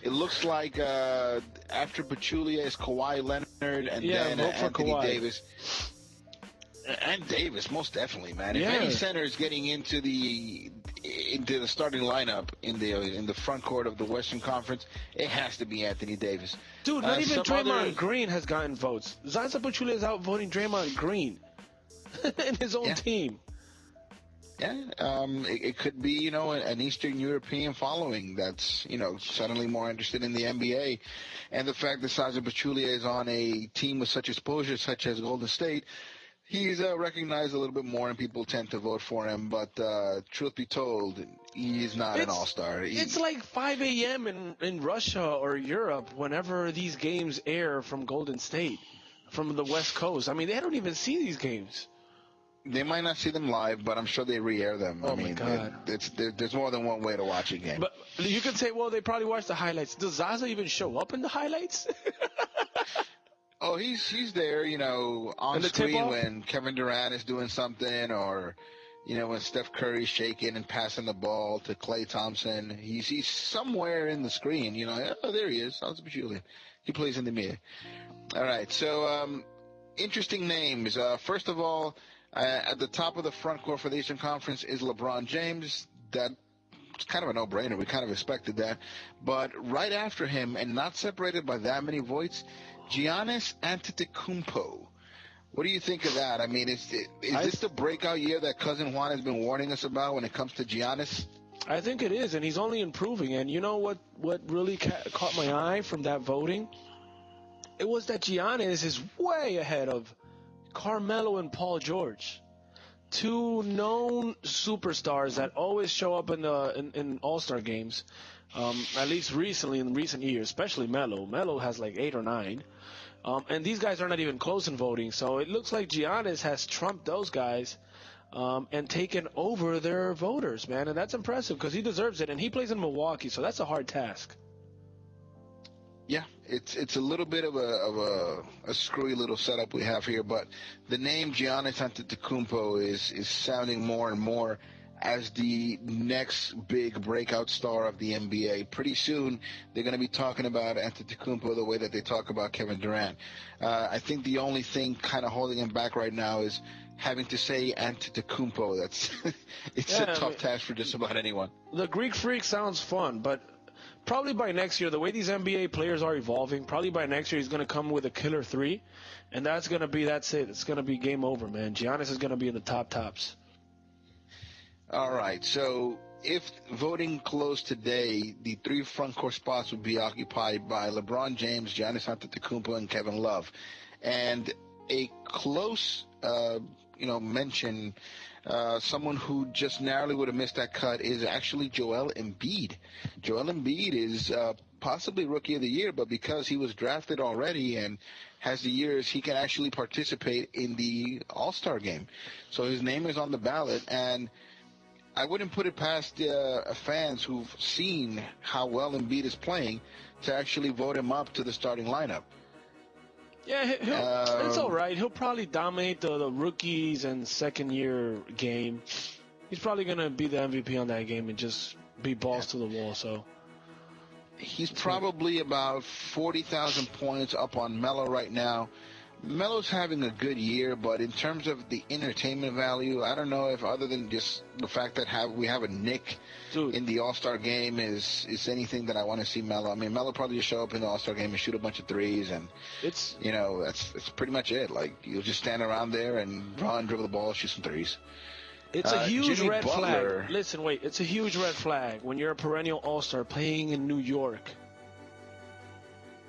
Speaker 3: It looks like after Pachulia is Kawhi Leonard and then
Speaker 2: vote for
Speaker 3: Anthony
Speaker 2: Kawhi.
Speaker 3: Davis. And Davis, most definitely, man.
Speaker 2: Yeah.
Speaker 3: If any center is getting into the starting lineup in the front court of the Western Conference, it has to be Anthony Davis.
Speaker 2: Dude, not even Draymond Green has gotten votes. Zaza Pachulia is out voting Draymond Green in his own team.
Speaker 3: Yeah, it could be, an Eastern European following that's, suddenly more interested in the NBA. And the fact that Zaza Pachulia is on a team with such exposure, such as Golden State, he's recognized a little bit more, and people tend to vote for him. But truth be told, he's not an all-star.
Speaker 2: It's like 5 a.m. in Russia or Europe whenever these games air from Golden State, from the West Coast. I mean, they don't even see these games.
Speaker 3: They might not see them live, but I'm sure they re-air them.
Speaker 2: Oh, my God.
Speaker 3: There's more than one way to watch a game.
Speaker 2: But you could say, well, they probably watch the highlights. Does Zaza even show up in the highlights?
Speaker 3: Oh, he's there, on screen when Kevin Durant is doing something, or, when Steph Curry's shaking and passing the ball to Klay Thompson. He's somewhere in the screen, Oh, there he is. Zaza Pachulia. He plays in the mirror. All right, so interesting names. First of all, at the top of the front court for the Eastern Conference is LeBron James. That's kind of a no-brainer. We kind of expected that. But right after him, and not separated by that many votes, Giannis Antetokounmpo. What do you think of that? I mean, is this the breakout year that Cousin Juan has been warning us about when it comes to Giannis?
Speaker 2: I think it is, and he's only improving. And you know what really caught my eye from that voting? It was that Giannis is way ahead of Carmelo and Paul George, two known superstars that always show up in All-Star games, at least recently in recent years, especially Melo. Melo has like 8 or 9, and these guys are not even close in voting. So it looks like Giannis has trumped those guys and taken over their voters, man, and that's impressive because he deserves it, and he plays in Milwaukee, so that's a hard task.
Speaker 3: Yeah, it's a little bit of a screwy little setup we have here, but the name Giannis Antetokounmpo is sounding more and more as the next big breakout star of the NBA. Pretty soon, they're going to be talking about Antetokounmpo the way that they talk about Kevin Durant. I think the only thing kind of holding him back right now is having to say Antetokounmpo. It's a tough task for just about anyone.
Speaker 2: The Greek Freak sounds fun, but probably by next year, the way these NBA players are evolving, probably by next year he's going to come with a killer 3, and that's it. It's going to be game over, man. Giannis is going to be in the tops.
Speaker 3: All right, so if voting closed today, the 3 front court spots would be occupied by LeBron James, Giannis Antetokounmpo, and Kevin Love. And a close, mention, someone who just narrowly would have missed that cut is actually Joel Embiid. Joel Embiid is possibly Rookie of the Year, but because he was drafted already and has the years, he can actually participate in the All-Star game. So his name is on the ballot, and I wouldn't put it past fans who've seen how well Embiid is playing to actually vote him up to the starting lineup.
Speaker 2: Yeah, it's all right. He'll probably dominate the rookies and second-year game. He's probably going to be the MVP on that game and just be balls to the wall. So
Speaker 3: he's probably about 40,000 points up on Melo right now. Melo's having a good year, but in terms of the entertainment value, I don't know if other than just the fact that we have a Nick in the All-Star game is anything that I want to see Melo. I mean, Melo probably just show up in the All-Star game and shoot a bunch of threes, and it's pretty much it. Like, you'll just stand around there and run, dribble the ball, shoot some threes.
Speaker 2: It's a huge red flag. Listen, wait. It's a huge red flag when you're a perennial All-Star playing in New York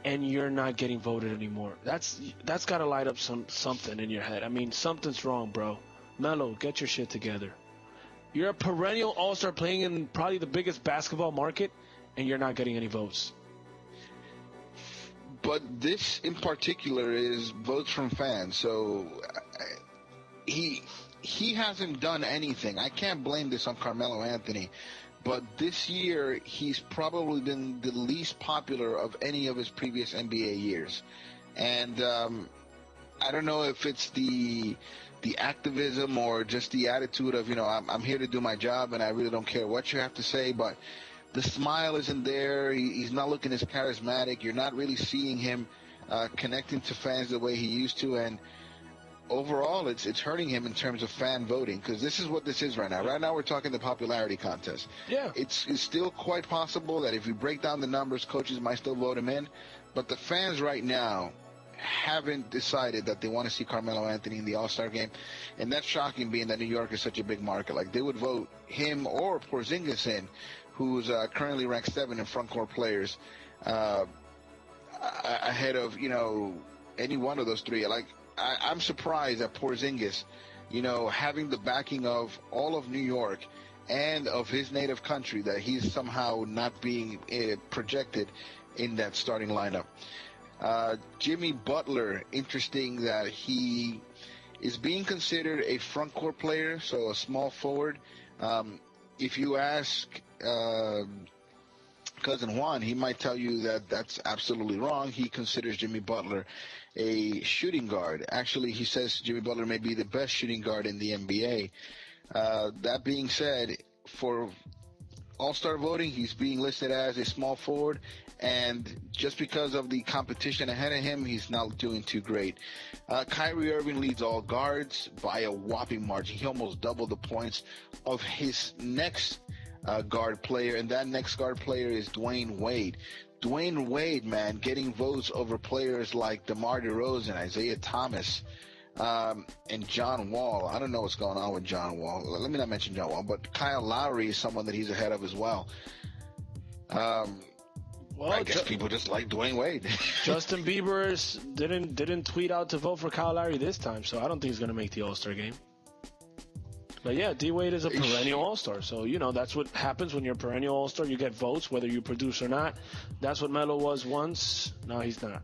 Speaker 2: and you're not getting voted anymore. That's got to light up something in your head. I mean, something's wrong, bro. Melo, get your shit together. You're a perennial All-Star playing in probably the biggest basketball market, and you're not getting any votes.
Speaker 3: But this in particular is votes from fans, so he hasn't done anything. I can't blame this on Carmelo Anthony. But this year, he's probably been the least popular of any of his previous NBA years. And I don't know if it's the activism or just the attitude of, I'm here to do my job and I really don't care what you have to say. But the smile isn't there. He's not looking as charismatic. You're not really seeing him connecting to fans the way he used to. And overall, it's hurting him in terms of fan voting, because this is what this is right now. Right now, we're talking the popularity contest.
Speaker 2: Yeah.
Speaker 3: It's still quite possible that if you break down the numbers, coaches might still vote him in. But the fans right now haven't decided that they want to see Carmelo Anthony in the All-Star game. And that's shocking, being that New York is such a big market. Like, they would vote him or Porzingis in, who's currently ranked 7 in front court players, ahead of, any one of those three. Like, I'm surprised that Porzingis, having the backing of all of New York and of his native country, that he's somehow not being projected in that starting lineup. Jimmy Butler, interesting that he is being considered a front court player, so a small forward. If you ask Cousin Juan, he might tell you that that's absolutely wrong. He considers Jimmy Butler a shooting guard. Actually, he says Jimmy Butler may be the best shooting guard in the NBA. That being said, for All-Star voting, he's being listed as a small forward, and just because of the competition ahead of him, he's not doing too great. Kyrie Irving leads all guards by a whopping margin. He almost doubled the points of his next guard player, and that next guard player is Dwayne Wade. Dwayne Wade, man, getting votes over players like DeMar DeRozan, Isaiah Thomas, and John Wall. I don't know what's going on with John Wall. Let me not mention John Wall, but Kyle Lowry is someone that he's ahead of as well. I guess people just like Dwayne Wade.
Speaker 2: Justin Bieber didn't tweet out to vote for Kyle Lowry this time, so I don't think he's going to make the All-Star game. But yeah, D-Wade is a perennial All-Star, so that's what happens when you're a perennial All-Star. You get votes whether you produce or not. That's what Melo was once. No, he's not.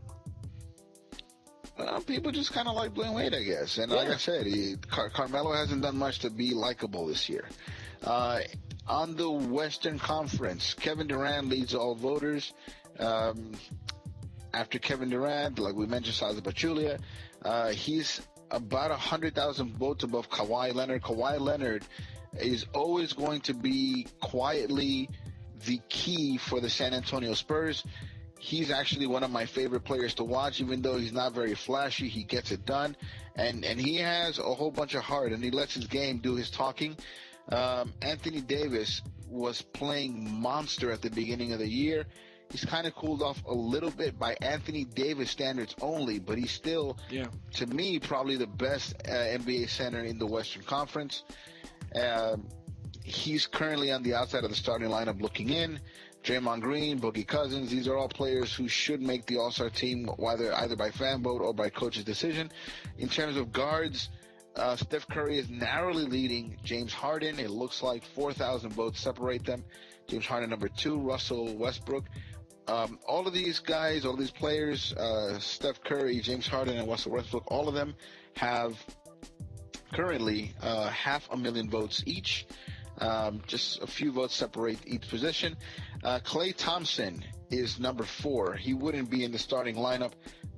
Speaker 3: People just kind of like Dwayne Wade, I guess. And like I said, Carmelo hasn't done much to be likable this year. On the Western Conference, Kevin Durant leads all voters. After Kevin Durant, like we mentioned, Zaza Pachulia, he's about 100,000 votes above Kawhi Leonard. Kawhi Leonard is always going to be quietly the key for the San Antonio Spurs. He's actually one of my favorite players to watch. Even though he's not very flashy, he gets it done. And he has a whole bunch of heart, and he lets his game do his talking. Anthony Davis was playing monster at the beginning of the year. He's kind of cooled off a little bit by Anthony Davis standards only, but he's still, to me, probably the best NBA center in the Western Conference. He's currently on the outside of the starting lineup looking in. Draymond Green, Boogie Cousins, these are all players who should make the All-Star team, either by fan vote or by coach's decision. In terms of guards, Steph Curry is narrowly leading James Harden. It looks like 4,000 votes separate them. James Harden number 2, Russell Westbrook. All of these guys, all these players, Steph Curry, James Harden, and Russell Westbrook, all of them have currently 500,000 votes each. Just a few votes separate each position. Klay Thompson is number 4. He wouldn't be in the starting lineup,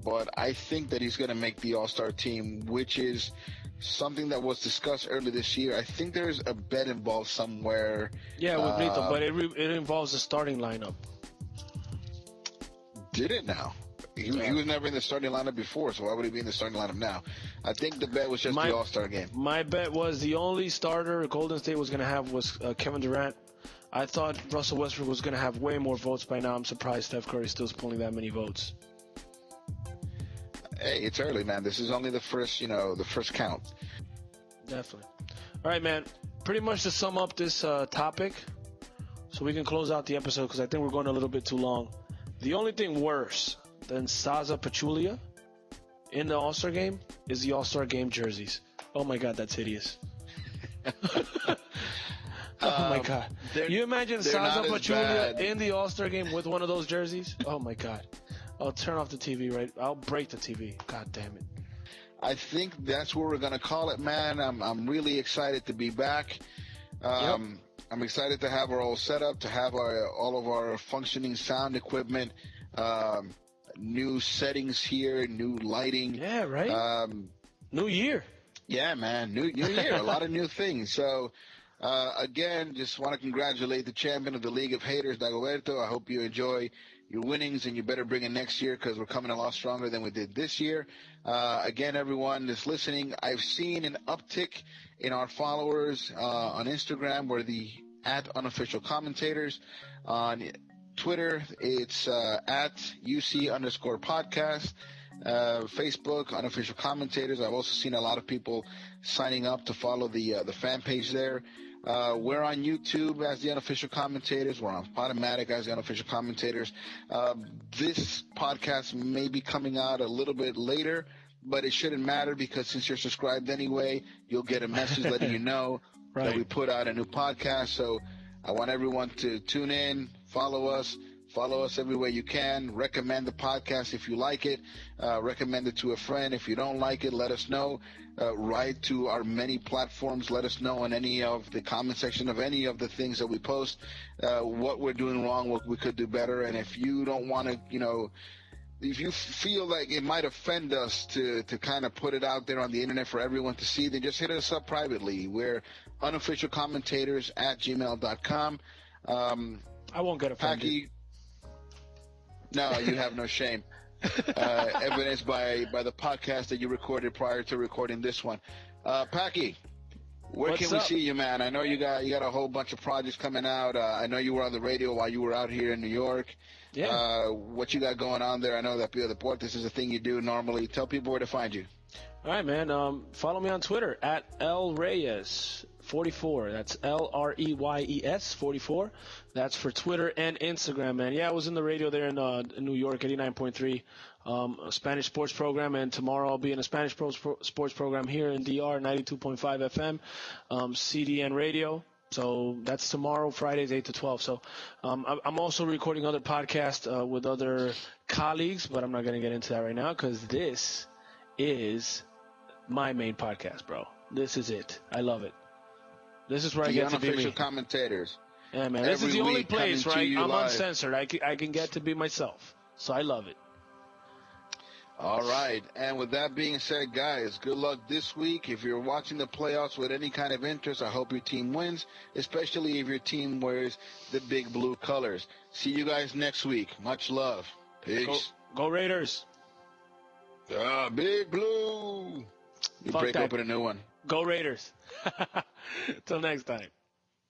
Speaker 3: but I think that he's going to make the All-Star team, which is something that was discussed earlier this year. I think there's a bet involved somewhere.
Speaker 2: Yeah, with Brito, but it involves the starting lineup.
Speaker 3: Did it now? He was never in the starting lineup before, so why would he be in the starting lineup now? I think the bet was just the All-Star game. My
Speaker 2: bet was the only starter Golden State was going to have was Kevin Durant. I thought Russell Westbrook was going to have way more votes by now. I'm surprised Steph Curry still is pulling that many votes.
Speaker 3: Hey, it's early, man. This is only the first count.
Speaker 2: Definitely. All right, man. Pretty much to sum up this topic, so we can close out the episode because I think we're going a little bit too long. The only thing worse than Zaza Pachulia in the All-Star game is the All-Star game jerseys. Oh, my God, that's hideous. Oh, my God. You imagine Zaza Pachulia in the All-Star game with one of those jerseys? Oh, my God. I'll turn off the TV, right? I'll break the TV. God damn it.
Speaker 3: I think that's what we're going to call it, man. I'm really excited to be back. I'm excited to have our whole setup, to have all of our functioning sound equipment, new settings here, new lighting.
Speaker 2: Yeah, right? New year.
Speaker 3: Yeah, man. New year. A lot of new things. So, again, just want to congratulate the champion of the League of Haters, Dagoberto. I hope you enjoy your winnings, and you better bring it next year because we're coming a lot stronger than we did this year. Again, everyone that's listening, I've seen an uptick in our followers on Instagram. We're the @Unofficial Commentators. On Twitter, it's at UC_podcast. Facebook, Unofficial Commentators. I've also seen a lot of people signing up to follow the fan page there. We're on YouTube as the Unofficial Commentators. We're on Podomatic as the Unofficial Commentators. This podcast may be coming out a little bit later, but it shouldn't matter because since you're subscribed anyway, you'll get a message letting you know that we put out a new podcast. So I want everyone to tune in, follow us every way you can. Recommend the podcast if you like it. Recommend it to a friend. If you don't like it, let us know. Write to our many platforms. Let us know in any of the comment section of any of the things that we post, what we're doing wrong, what we could do better. And if you don't want to, if you feel like it might offend us to kind of put it out there on the internet for everyone to see, then just hit us up privately. We're unofficialcommentators@gmail.com.
Speaker 2: I won't get offended.
Speaker 3: Packy, no, you have no shame. Evidenced by the podcast that you recorded prior to recording this one. Packy, where can we see you, man? I know you got a whole bunch of projects coming out. I know you were on the radio while you were out here in New York.
Speaker 2: Yeah.
Speaker 3: What you got going on there? I know that Pio Deportes is a thing you do normally. Tell people where to find you.
Speaker 2: All right, man. Follow me on Twitter @LReyes44. That's LREYES 44. That's for Twitter and Instagram, man. Yeah, I was in the radio there in New York, 89.3, a Spanish sports program, and tomorrow I'll be in a Spanish sports program here in DR, 92.5 FM, CDN radio. So that's tomorrow, Fridays, 8 to 12. So I'm also recording other podcasts with other colleagues, but I'm not going to get into that right now because this is my main podcast, bro. This is it. I love it. This is where I get to be me.
Speaker 3: Unofficial Commentators.
Speaker 2: Yeah, man. This is the only place, right? I'm uncensored. I can get to be myself. So I love it.
Speaker 3: All right. And with that being said, guys, good luck this week. If you're watching the playoffs with any kind of interest, I hope your team wins, especially if your team wears the big blue colors. See you guys next week. Much love. Peace.
Speaker 2: Go Raiders.
Speaker 3: Big blue. You break open a new one.
Speaker 2: Go Raiders. Till next time.